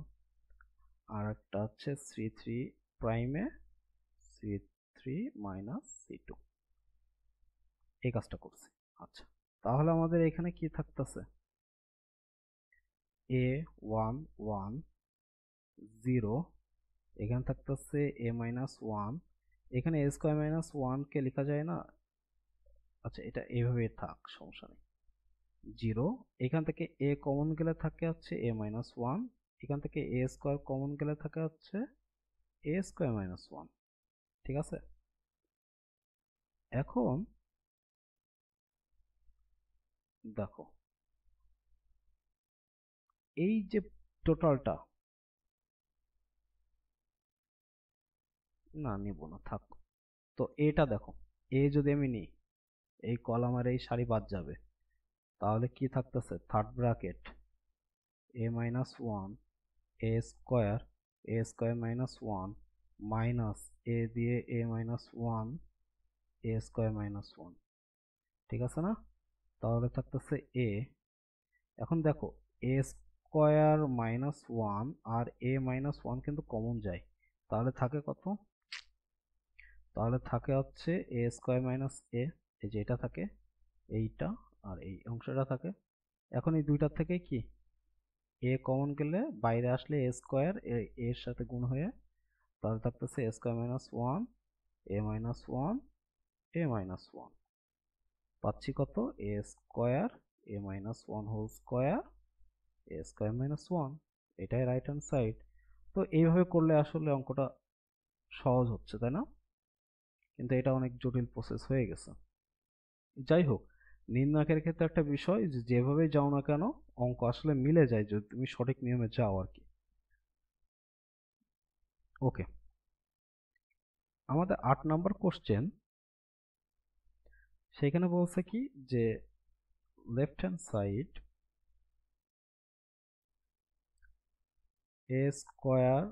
আর একটা হচ্ছে সি থ্রি প্রাইমে c three minus c two, এই কাজটা করছি। আচ্ছা, তাহলে আমাদের এখানে কি থাকতেছে এ ওয়ান ওয়ান জিরো, এখানে থাকতেছে এ মাইনাস ওয়ান, এখানে এ স্কোয়ার মাইনাস ওয়ানকে লেখা যায় না, আচ্ছা এটা এইভাবে থাক, সমস্যা নেই। 0, এখান থেকে এ কমন গেলে থাকে হচ্ছে এ মাইনাস ওয়ান, এখান থেকে এ স্কোয়ার কমন গেলে থাকে হচ্ছে এ স্কোয়ার মাইনাস ওয়ান। ঠিক আছে, এখন দেখো এই যে টোটালটা, না নিব না থাক, তো এটা দেখো, এ যদি আমি নিই এই কলাম আর এই সারি বাদ যাবে, তাহলে কি থাকতেছে থার্ড ব্র্যাকেট এ মাইনাস ওয়ান এ স্কোয়ার মাইনাস ওয়ান মাইনাস এ দিয়ে এ মাইনাস ওয়ান এ স্কোয়ার মাইনাস ওয়ান। ঠিক আছে না, তাহলে থাকতেছে এ, এখন দেখো এ স্কোয়ার মাইনাস ওয়ান আর এ মাইনাস ওয়ান কিন্তু কমন যায়, তাহলে থাকে কত, তাহলে থাকে হচ্ছে এ স্কোয়ার মাইনাস এ, এই যে এটা থাকে, এইটা আর এই অংশটা থাকে। এখন এই দুইটার থেকে কি এ কমন গেলে বাইরে আসলে এ স্কোয়ার এর সাথে গুণ হয়ে, তাহলে থাকতেছে a square minus one A minus one A minus one, পাচ্ছি কত এ স্কোয়ার এ মাইনাস ওয়ান হোল স্কোয়ার এ স্কোয়ার মাইনাস ওয়ান। এটাই রাইট হ্যান্ড সাইড। তো এইভাবে করলে আসলে অঙ্কটা সহজ হচ্ছে, তাই না? কিন্তু এটা অনেক জটিল প্রসেস হয়ে গেছে। যাই হোক, নির্ণায়কের ক্ষেত্রে একটা বিষয় যে যেভাবে যাও না কেন অঙ্ক আসলে মিলে যায় যদি তুমি সঠিক নিয়মে যাও আর কি। ওকে, আমাদের 8 নম্বর কোশ্চেন, সেখানে বলছে কি যে left hand side a square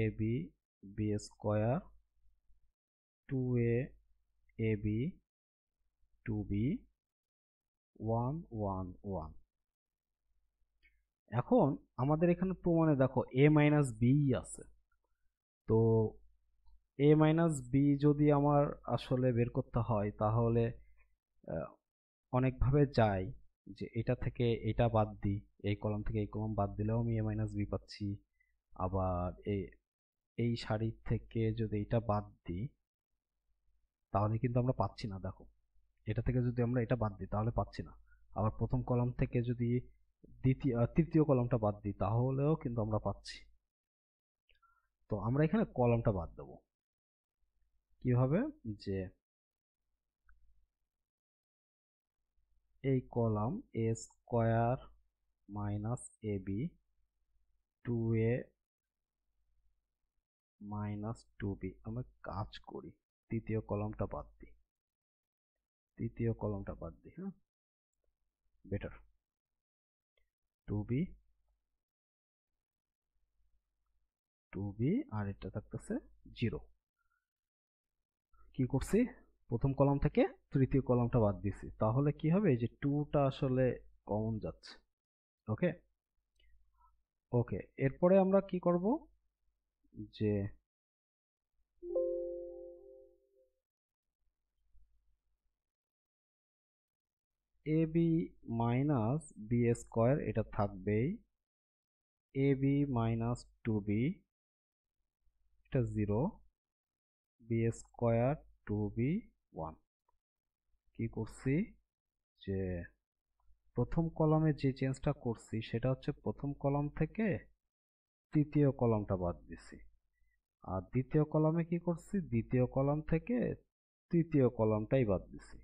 a b b square two a b two b one one one, এখন আমাদের এখানে প্রমাণে দেখো a মাইনাস বি আছে, তো a মাইনাস বি যদি আমার আসলে বের করতে হয় তাহলে আহ, অনেকভাবে যায়, যে এটা থেকে এটা বাদ দিই, এই কলাম থেকে এই কলাম বাদ দিলেও আমি a মাইনাস বি পাচ্ছি। আবার এই সারি থেকে যদি এটা বাদ দিই তাহলে কিন্তু আমরা পাচ্ছি না, দেখো এটা থেকে যদি আমরা এটা বাদ দিই তাহলে পাচ্ছি না। আবার প্রথম কলাম থেকে যদি তৃতীয় কলামটা বাদ দিই তাহলেও কিন্তু আমরা পাচ্ছি। তো আমরা এখানে কলামটা বাদ দেবো কিভাবে, যে এই column A square minus A B 2a minus 2b, আমরা কাজ করি তৃতীয় কলামটা বাদ দিই, হ্যাঁ বেটার। 2b আর এটা থাকতেছে 0। কি করছি, প্রথম কলাম থেকে তৃতীয় কলামটা বাদ দিছি, তাহলে কি হবে, এই যে 2টা আসলে কমন যাচ্ছে। ওকে ওকে, এরপরে আমরা কি করব, যে এ বি মাইনাস বি স্কোয়ার এটা থাকবেই, এ বি মাইনাস 2b এটা 0, বি স্কোয়ার 2b 1। কি করছি, যে প্রথম কলামে যে চেঞ্জটা করছি সেটা হচ্ছে প্রথম কলাম থেকে তৃতীয় কলামটা বাদ দিছি, আর দ্বিতীয় কলামে কি করছি, দ্বিতীয় কলাম থেকে তৃতীয় কলামটাই বাদ দিছি।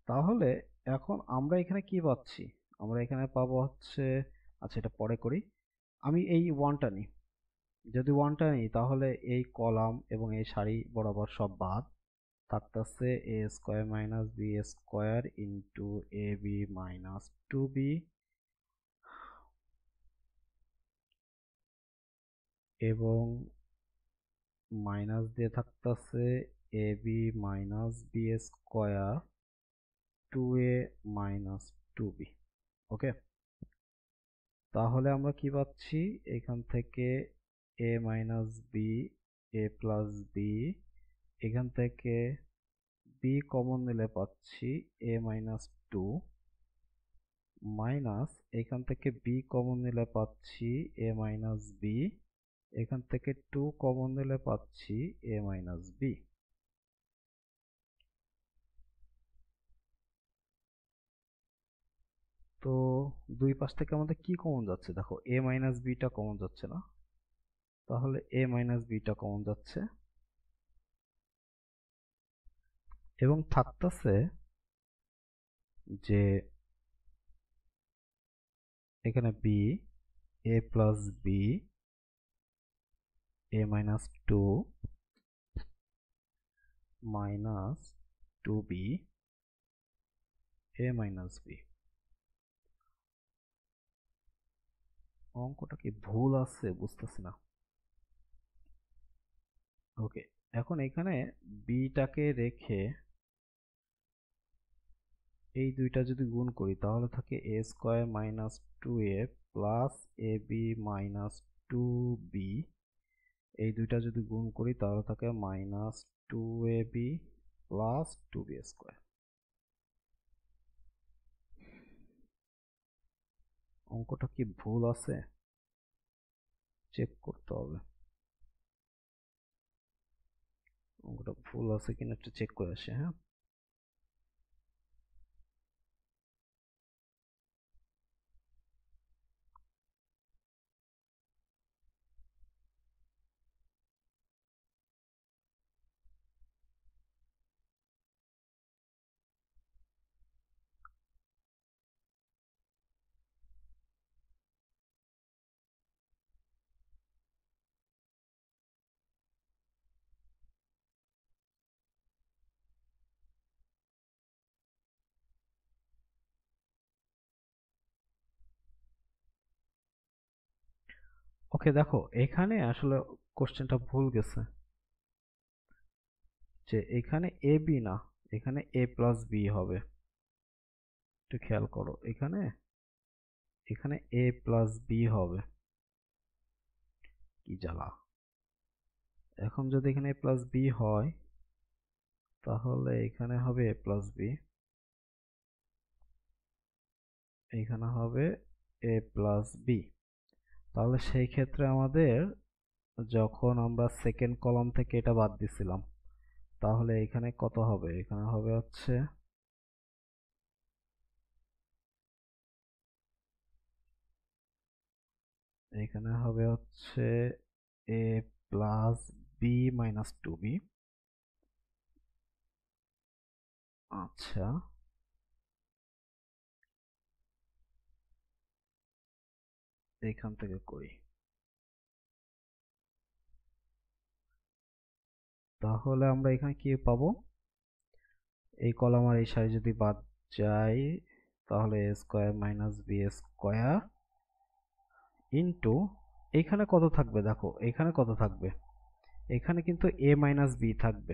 তাহলে এখন আমরা এখানে কি পাচ্ছি, আমরা এখানে পাবো হচ্ছে, আচ্ছা এটা পরে করি, আমি এই ওয়ানটা নিই, যদি ওয়ানটা নিই তাহলে এই কলাম এবং এই সারি বরাবর সব বাদ থাকতেছে a square minus b square into a b minus 2b এবং মাইনাস দিয়ে থাকতেছে a b minus b square 2a minus 2b। Okay, তাহলে আমরা কি পাচ্ছি, এখান থেকে a minus b, a plus b, এখান থেকে b কমন নিলে পাচ্ছি a মাইনাস 2 মাইনাস এখান থেকে b কমন নিলে পাচ্ছি a মাইনাস বি, এখান থেকে 2 কমন নিলে পাচ্ছি a মাইনাস বি। তো দুই পাশ থেকে আমাদের কি কমন যাচ্ছে, দেখো a মাইনাস বিটা কমন যাচ্ছে না, তাহলে a মাইনাস বিটা কমন যাচ্ছে এবং থাকতেছে যে এখানে b, a plus B, a minus 2 minus 2b, a minus B. অঙ্কটা কি ভুল আছে বুঝতেছি না। ওকে, এখন এখানে বিটাকে রেখে এই দুইটা যদি গুণ করি তাহলে থাকে এ square minus 2a plus A b minus 2b, এই দুইটা যদি গুণ করি তাহলে থাকে minus 2ab plus 2b square. অঙ্কটা কি ভুল আছে, চেক করতে হবে, অঙ্কটা ভুল আছে কিনা একটু চেক করে আসি। হ্যাঁ, ওকে দেখো এখানে আসলে কোশ্চেনটা ভুল গেছে, যে এখানে এ বি না, এখানে এ প্লাস বি হবে। একটু খেয়াল করো এখানে এখানে এ প্লাস বি হবে, কি জ্বালা। এখন যদি এখানে এ প্লাস বি হয় তাহলে এখানে হবে এ প্লাস বি, এখানে হবে এ প্লাস বি। তাহলে সেই ক্ষেত্রে আমাদের যখন আমরা সেকেন্ড কলাম থেকে এটা বাদ দিছিলাম, তাহলে এখানে কত হবে, এখানে হবে হচ্ছে এখানে হবে হচ্ছে a plus b minus two b. আচ্ছা, এখান থেকে করি, তাহলে আমরা এখানে কি পাবো, এই কলাম আর এই সারি যদি বাদ যায় তাহলে a square minus b square into এখানে কত থাকবে, দেখো এখানে কত থাকবে, এখানে কিন্তু এ মাইনাস বি থাকবে,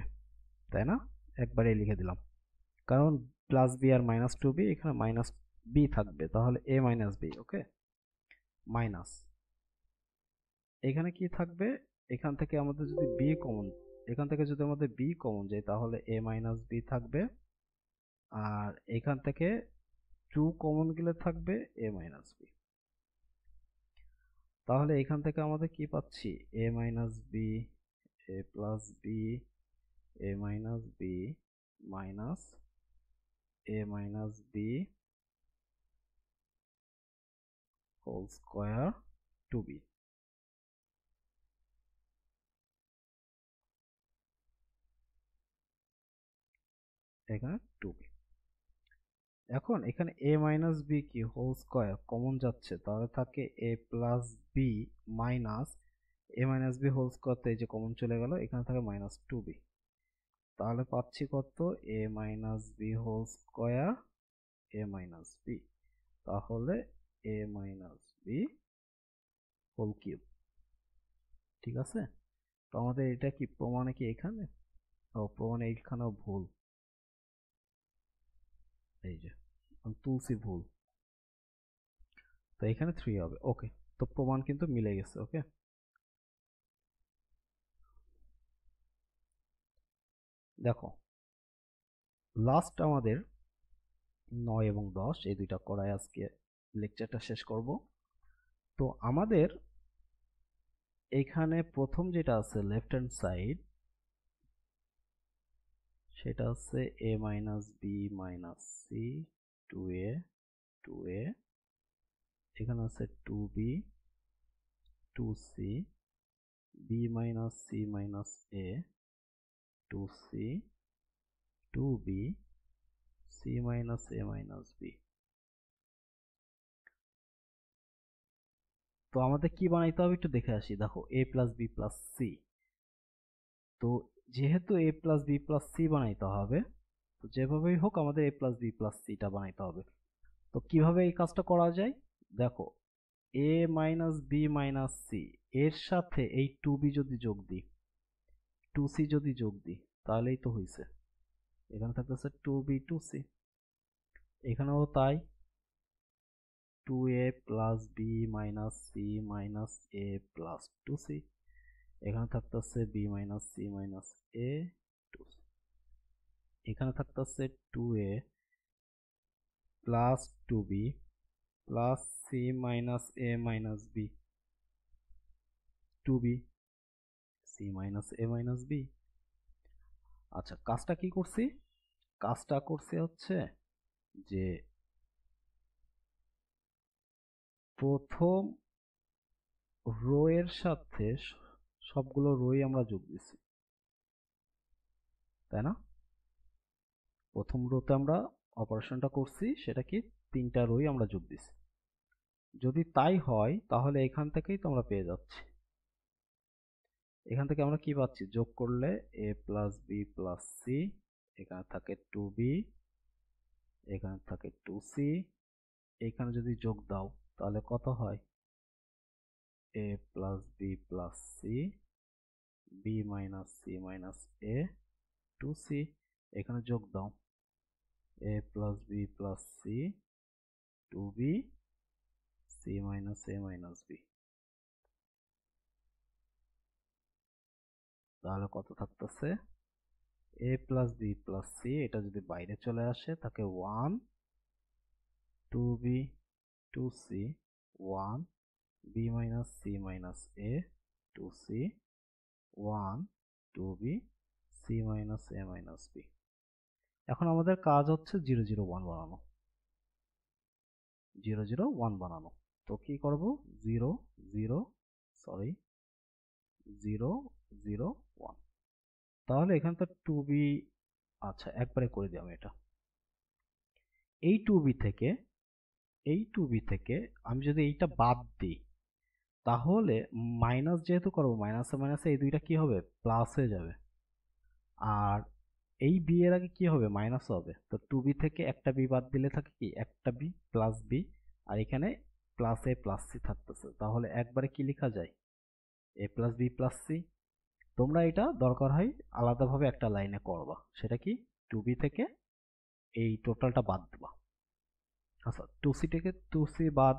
তাই না, একবারে লিখে দিলাম, কারণ প্লাস বি আর মাইনাস টু বি, এখানে মাইনাস বি থাকবে, তাহলে এ মাইনাস বি, ওকে, মাইনাস এখানে কি থাকবে, এখান থেকে আমাদের যদি বি কমন, এখান থেকে যদি আমাদের বি কমন যায় তাহলে এ মাইনাস বি থাকবে, আর এখান থেকে টু কমন গেলে থাকবে এ মাইনাস বি। তাহলে এখান থেকে আমাদের কি পাচ্ছি, a minus B, a plus b, a minus b minus a minus b whole square two b, এখানে টু বি। এখন এখানে এ মাইনাস বি কি হোল স্কোয়ার কমন যাচ্ছে, তাহলে থাকে a plus b minus a minus b whole square, তো এই যে কমন চলে গেল, এখানে থাকে মাইনাস টু বি, তাহলে পাচ্ছি কত, এ মাইনাস বি হোল স্কোয়ার এ মাইনাস বি, তাহলে এ মাইনাস বি হোল কিউব। ঠিক আছে, তো আমাদের এটা কি প্রমাণে কি এখানে, ও প্রমাণে এইখানেও ভুল, এই যে তুলসী ভুল, তো এখানে থ্রি হবে, ওকে, তো প্রমাণ কিন্তু মিলে গেছে, ওকে। দেখো লাস্ট আমাদের 9 এবং 10 এই দুইটা করায় আজকে লেকচারটা শেষ করব। তো আমাদের এখানে প্রথম যেটা আছে লেফট হ্যান্ড সাইড, সেটা হচ্ছে a minus b minus c two a two a, এখানে আছে two b two c, b minus c minus a two c two b c minus a minus b. তো আমাদের কি বানাইতে হবে একটু দেখে আসি, দেখো a plus B plus c, তো যেহেতু a plus B plus C বানাইতে হবে, তো যেভাবেই হোক আমাদের এ প্লাস বি প্লাস সিটা বানাইতে হবে। তো কিভাবে এই কাজটা করা যায়, দেখো এ মাইনাস বি মাইনাস সি এর সাথে এই টু বি যদি যোগ দিই, টু সি যদি যোগ দিই, তাহলেই তো হয়েছে, এখানে থাকতেছে টু বি টু সি, এখানেও তাই, two a plus b minus c minus a plus two c, এখানে থাকতেছে b minus c minus a two c, এখানে থাকতেছে two a plus two b plus c minus a minus b, two b c minus a minus b. আচ্ছা কাজটা কি করছি, কাজটা করছি হচ্ছে যে প্রথম রো এর সাথে সবগুলো রোই আমরা যোগ দিছি, তাই না, প্রথম রোতে আমরা অপারেশনটা করছি সেটা কি, তিনটা রোই আমরা যোগ দিছি, যদি তাই হয় তাহলে এখান থেকেই তো আমরা পেয়ে যাচ্ছি, এখান থেকে আমরা কি পাচ্ছি, যোগ করলে এ প্লাস বি প্লাস সি, এখানে থাকে টু বি, এখানে থাকে টু সি, এখানে যদি যোগ দাও তাহলে কত হয়, a plus B plus c, b minus c minus a two c, এখানে যোগ দাও a plus B plus c two b c minus a minus b. তাহলে কত থাকতেছে? A plus B plus c, এটা যদি বাইরে চলে আসে তাকে 1 2b 2c 1 b minus c minus a 2c 1 2b c minus a minus b. এখন আমাদের কাজ হচ্ছে 0 0 1 বানানো, 0 0 1 বানানো। তো কি করব? 0 0 সরি 0 0 1। তাহলে এখানে তো 2b, আচ্ছা একবারে করে দিই আমি এটা। এই 2b থেকে আমি যদি এইটা বাদ দিই, তাহলে মাইনাস যেহেতু করবো, মাইনাসে মাইনাসে এই দুইটা কি হবে? প্লাস হয়ে যাবে। আর এই বি এর আগে কি হবে? মাইনাস হবে। তো 2b থেকে একটা বি বাদ দিলে থাকে কি? একটা বি প্লাস বি, আর এখানে প্লাস এ প্লাস সি থাকতেছে। তাহলে একবারে কি লেখা যায়? এ প্লাস বি প্লাস সি। তোমরা এটা দরকার হয় আলাদাভাবে একটা লাইনে করবা, সেটা কি? 2b থেকে এই টোটালটা বাদ দিবা। আচ্ছা 2c থেকে 2c বাদ,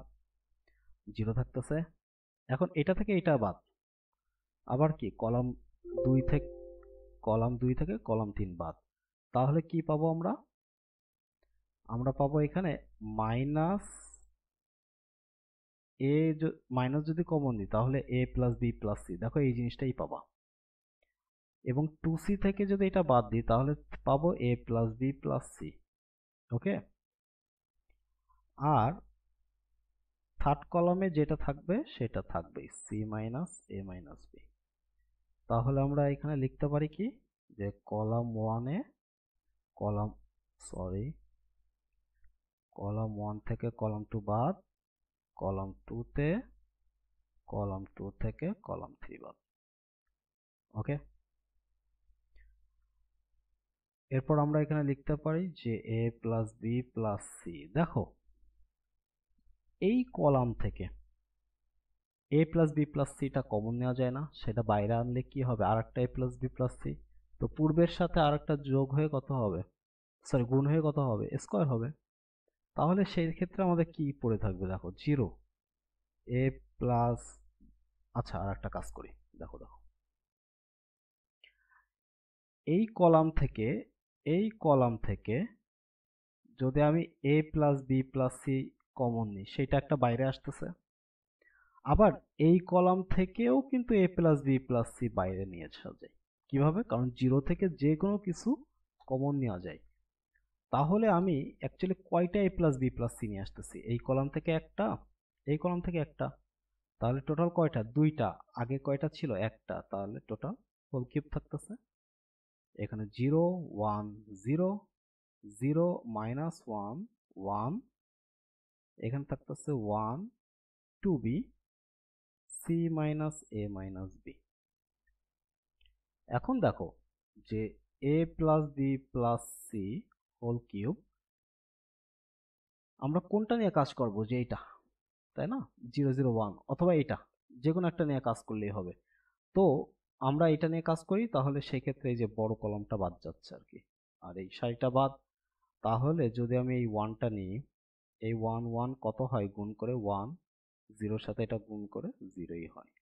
0 থাকতেছে। এখন এটা থেকে এটা বাদ, আবার কি কলাম 2 থেকে কলাম 3 বাদ। তাহলে কি পাবো আমরা? আমরা পাবো এখানে মাইনাস এ, মাইনাস যদি কমন দিই তাহলে এ প্লাস বি প্লাস সি, দেখো এই জিনিসটাই পাবা। এবং 2c থেকে যদি এটা বাদ দিই তাহলে পাবো এ প্লাস বি প্লাস সি। ওকে, আর থার্ড কলামে যেটা থাকবে সেটা থাকবে C minus a minus b. তাহলে আমরা এখানে লিখতে পারি কি? যে কলাম 1 কলাম সরি কলাম 1 থেকে কলাম 2 বাদ, কলাম 2 তে কলাম 2 থেকে কলাম 3 বাদ। ওকে, এরপর আমরা এখানে লিখতে পারি যে a plus B plus C. দেখো এই কলাম থেকে এ প্লাস বি প্লাস সিটা কমন নেওয়া যায় না, সেটা বাইরে আনলে কি হবে? আর একটা এ প্লাস বি প্লাস সি। তো পূর্বের সাথে আর একটা যোগ হয়ে কত হবে? সরি গুণ হয়ে কত হবে? স্কোয়ার হবে। তাহলে সেই ক্ষেত্রে আমাদের কি পড়ে থাকবে? দেখো 0 এ প্লাস, আচ্ছা আর একটা কাজ করি, দেখো দেখো এই কলাম থেকে যদি আমি a plus B plus C common নিই, সেটা একটা বাইরে আসতেছে। আবার এই কলাম থেকেও কিন্তু এ প্লাস বি প্লাস সি বাইরে নিয়ে আসা যায়। কিভাবে? কারণ 0 থেকে যে কোনো কিছু কমন নেওয়া যায়। তাহলে আমি অ্যাকচুয়ালি কয়টা এ প্লাস বি প্লাস সি নিয়ে আসতেছি? এই কলাম থেকে একটা, এই কলাম থেকে একটা। তাহলে টোটাল কয়টা? দুইটা। আগে কয়টা ছিল? একটা। তাহলে টোটাল হোল কিউব থাকতেছে। এখানে 0 1 0 0 মাইনাস 1 1, এখানে থাকতেছে 1 2b c minus a minus b. এখন দেখো যে a plus B plus C whole cube, আমরা কোনটা নিয়ে কাজ করব? যে এইটা, তাই না? 0 0 1 অথবা এটা, যে কোনো একটা নিয়ে কাজ করলেই হবে। তো আমরা এটা নিয়ে কাজ করি, তাহলে সেই ক্ষেত্রে এই যে বড় কলমটা বাদ যাচ্ছে আর কি, আর এই সারিটা বাদ। তাহলে যদি আমি এই ওয়ানটা নিই, এই 1 1 কত হয়? গুণ করে 1, 0 সাথে এটা গুণ করে 0ই হয়।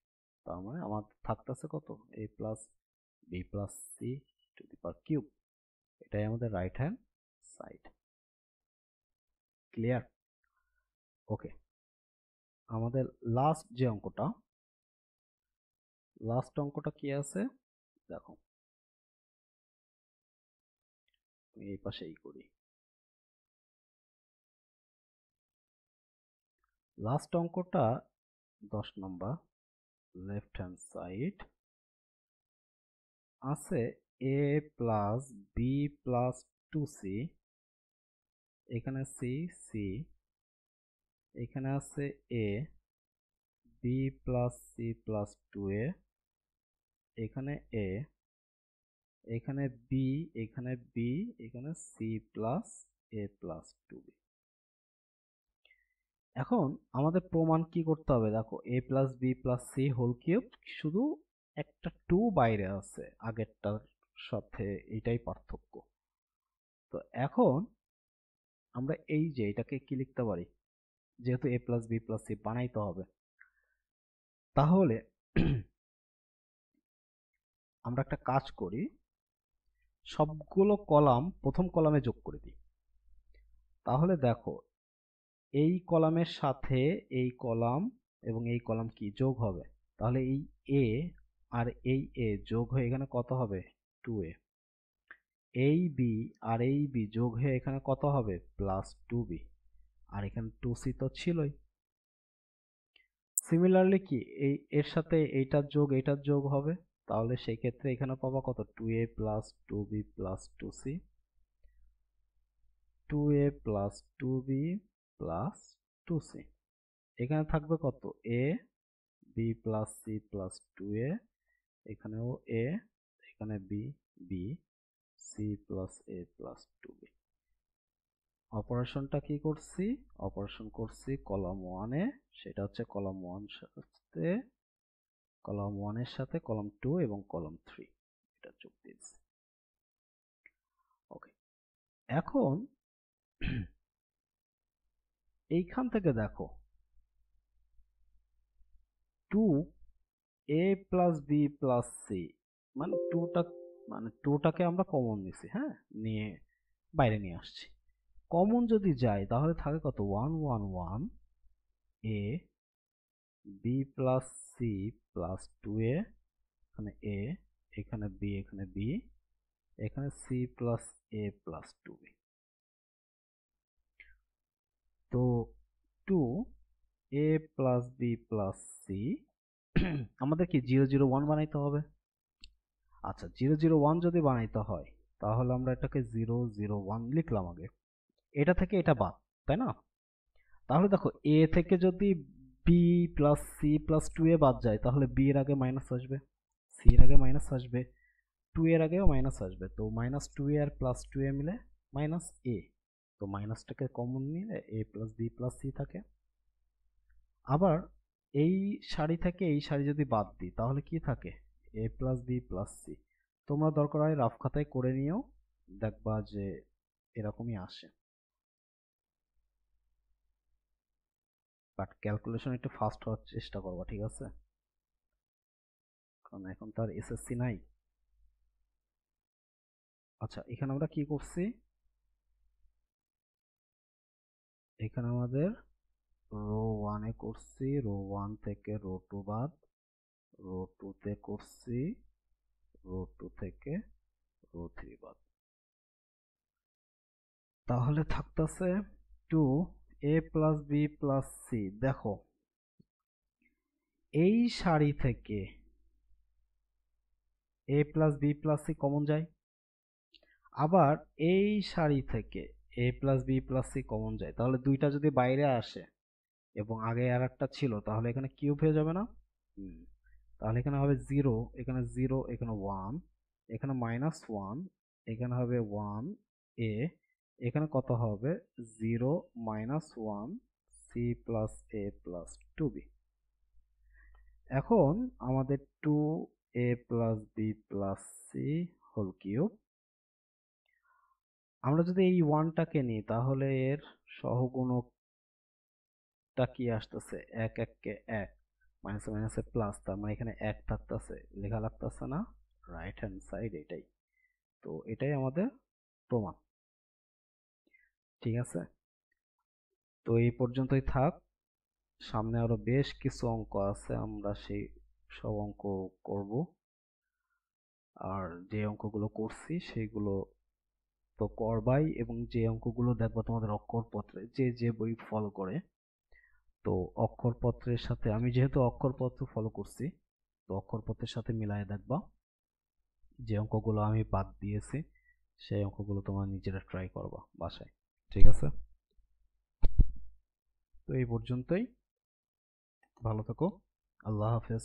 তার মানে আমার থাকতেছে কত? A plus B plus c to the power cube. এটাই আমাদের right hand side. Clear? Okay, আমাদের লাস্ট অঙ্কটা কি আছে দেখো, এই পাশেই করি। লাস্ট অঙ্কটা 10 নম্বর, লেফট হ্যান্ড সাইড আছে এ প্লাস বি প্লাস 2c, এখানে সি সি, এখানে আছে a B plus C plus 2a, এখানে এ, এখানে বি, এখানে বি, এখানে সি প্লাস এ প্লাস 2b। এখন আমাদের প্রমাণ কি করতে হবে? দেখো a plus B plus C whole cube, শুধু একটা 2 বাইরে আছে আগেরটার সাথে, এটাই পার্থক্য। তো এখন আমরা এই যে এটাকে কি লিখতে পারি? যেহেতু a plus B plus C বানাইতে হবে। তাহলে আমরা একটা কাজ করি, সবগুলো কলাম প্রথম কলামে যোগ করে দিই। তাহলে দেখো, এই কলামের সাথে এই কলাম এবং এই কলাম কি যোগ হবে, তাহলে এই a আর এই a যোগ হয়ে এখানে কত হবে, 2a। এই b আর এই b যোগ হয়ে এখানে কত হবে, প্লাস 2b। আর এখানে 2c তো ছিলই। সিমিলারলি কি এর সাথে এইটার যোগ হবে, তাহলে সেই ক্ষেত্রে এখানে পাবা কত, 2a plus 2b plus 2c, 2a plus 2b plus 2c। এখানে থাকবে কত, a b plus c plus 2a, এখানেও a, এখানে b, b c plus a plus 2b। অপারেশনটা কি করছি, অপারেশন করছি কলাম 1 এ, সেটা হচ্ছে কলাম 1 এর সাথে কলাম 2 এবং কলাম 3 এটা যোগ দিয়েছি। ওকে, এখন এইখান থেকে দেখো 2a plus B plus C, মানে 2টাকে আমরা কমন নিছি, হ্যাঁ, নিয়ে বাইরে নিয়ে আসছি। কমন যদি যায় তাহলে থাকে কত, 1 1 1 a B plus C plus 2a, এখানে a, এখানে b, এখানে b, এখানে c plus a plus 2b। তো 2a plus B plus C আমাদের কি 0 0 1 বানাইতে হবে। আচ্ছা, 0 0 1 যদি বানাইতে হয় তাহলে আমরা এটাকে 0 0 1 লিখলাম আগে, এটা থেকে এটা বাদ, তাই না? তাহলে দেখো, a থেকে যদি b plus c plus 2a বাদ যায় তাহলে b এর আগে মাইনাস আসবে, c এর আগে মাইনাস আসবে, 2 এর আগেও মাইনাস আসবে, তো মাইনাস 2a আর প্লাস 2a মিলে মাইনাস a। তো মাইনাসটাকে কমন নিলে a plus b plus c থাকে। আবার এই সারি থেকে এই সারি যদি বাদ দিই তাহলে কি থাকে, a plus B plus C. তোমরা দরকার হয় রাফ খাতায় করে নিও, দেখবা যে এরকমই আসে। বাট ক্যালকুলেশন একটু ফাস্ট হওয়ার চেষ্টা করবা, ঠিক আছে, কারণ এখন তো আর এসএসসি নাই। আচ্ছা, এখানে আমরা কি করছি, এখানে আমাদের রো 1 এ করছি, রো 1 থেকে রো 2 বাদ, রো 2 তে করছি, রো 2 থেকে রো 3 বাদ, তাহলে থাকতেছে 2a plus B plus C. দেখো, এই সারি থেকে a plus B plus C common যায়, আবার এই সারি থেকে a plus B plus C common যায়, তাহলে দুইটা যদি বাইরে আসে এবং আগে আর একটা ছিল তাহলে এখানে কিউব হয়ে যাবে না। তাহলে এখানে হবে 0, এখানে 0, এখানে 1, এখানে মাইনাস 1, এখানে হবে 1 a, এখানে কত হবে, 0 minus 1 c plus a plus 2b। এখন আমাদের 2a plus B plus C whole cube, আমরা যদি এই 1টাকে নিই তাহলে এর সহগুণকটা কি আসতেছে, 1 1 কে 1, মাইনাসে মাইনাসে প্লাস, তার মানে এখানে 1 থাকতেছে, লেখা লাগতেছে না, রাইট হ্যান্ড সাইড এটাই। তো এটাই আমাদের প্রমাণ, ঠিক আছে। তো এই পর্যন্তই থাক, সামনে আরো বেশ কিছু অঙ্ক আছে, আমরা সেই সব অঙ্ক করব। আর যে অঙ্কগুলো করছি সেগুলো তো করবাই, এবং যে অঙ্কগুলো দেখবা তোমাদের অক্ষরপত্রে, যে বই ফলো করে, তো অক্ষরপত্রের সাথে, আমি যেহেতু অক্ষরপত্র ফলো করছি, তো অক্ষরপত্রের সাথে মিলায়ে দেখবা, যে অঙ্কগুলো আমি বাদ দিয়েছি সেই অঙ্কগুলো তোমরা নিজেরা ট্রাই করবা বাসায়, ঠিক আছে। তো এই পর্যন্তই, ভালো থাকো, আল্লাহ হাফেজ।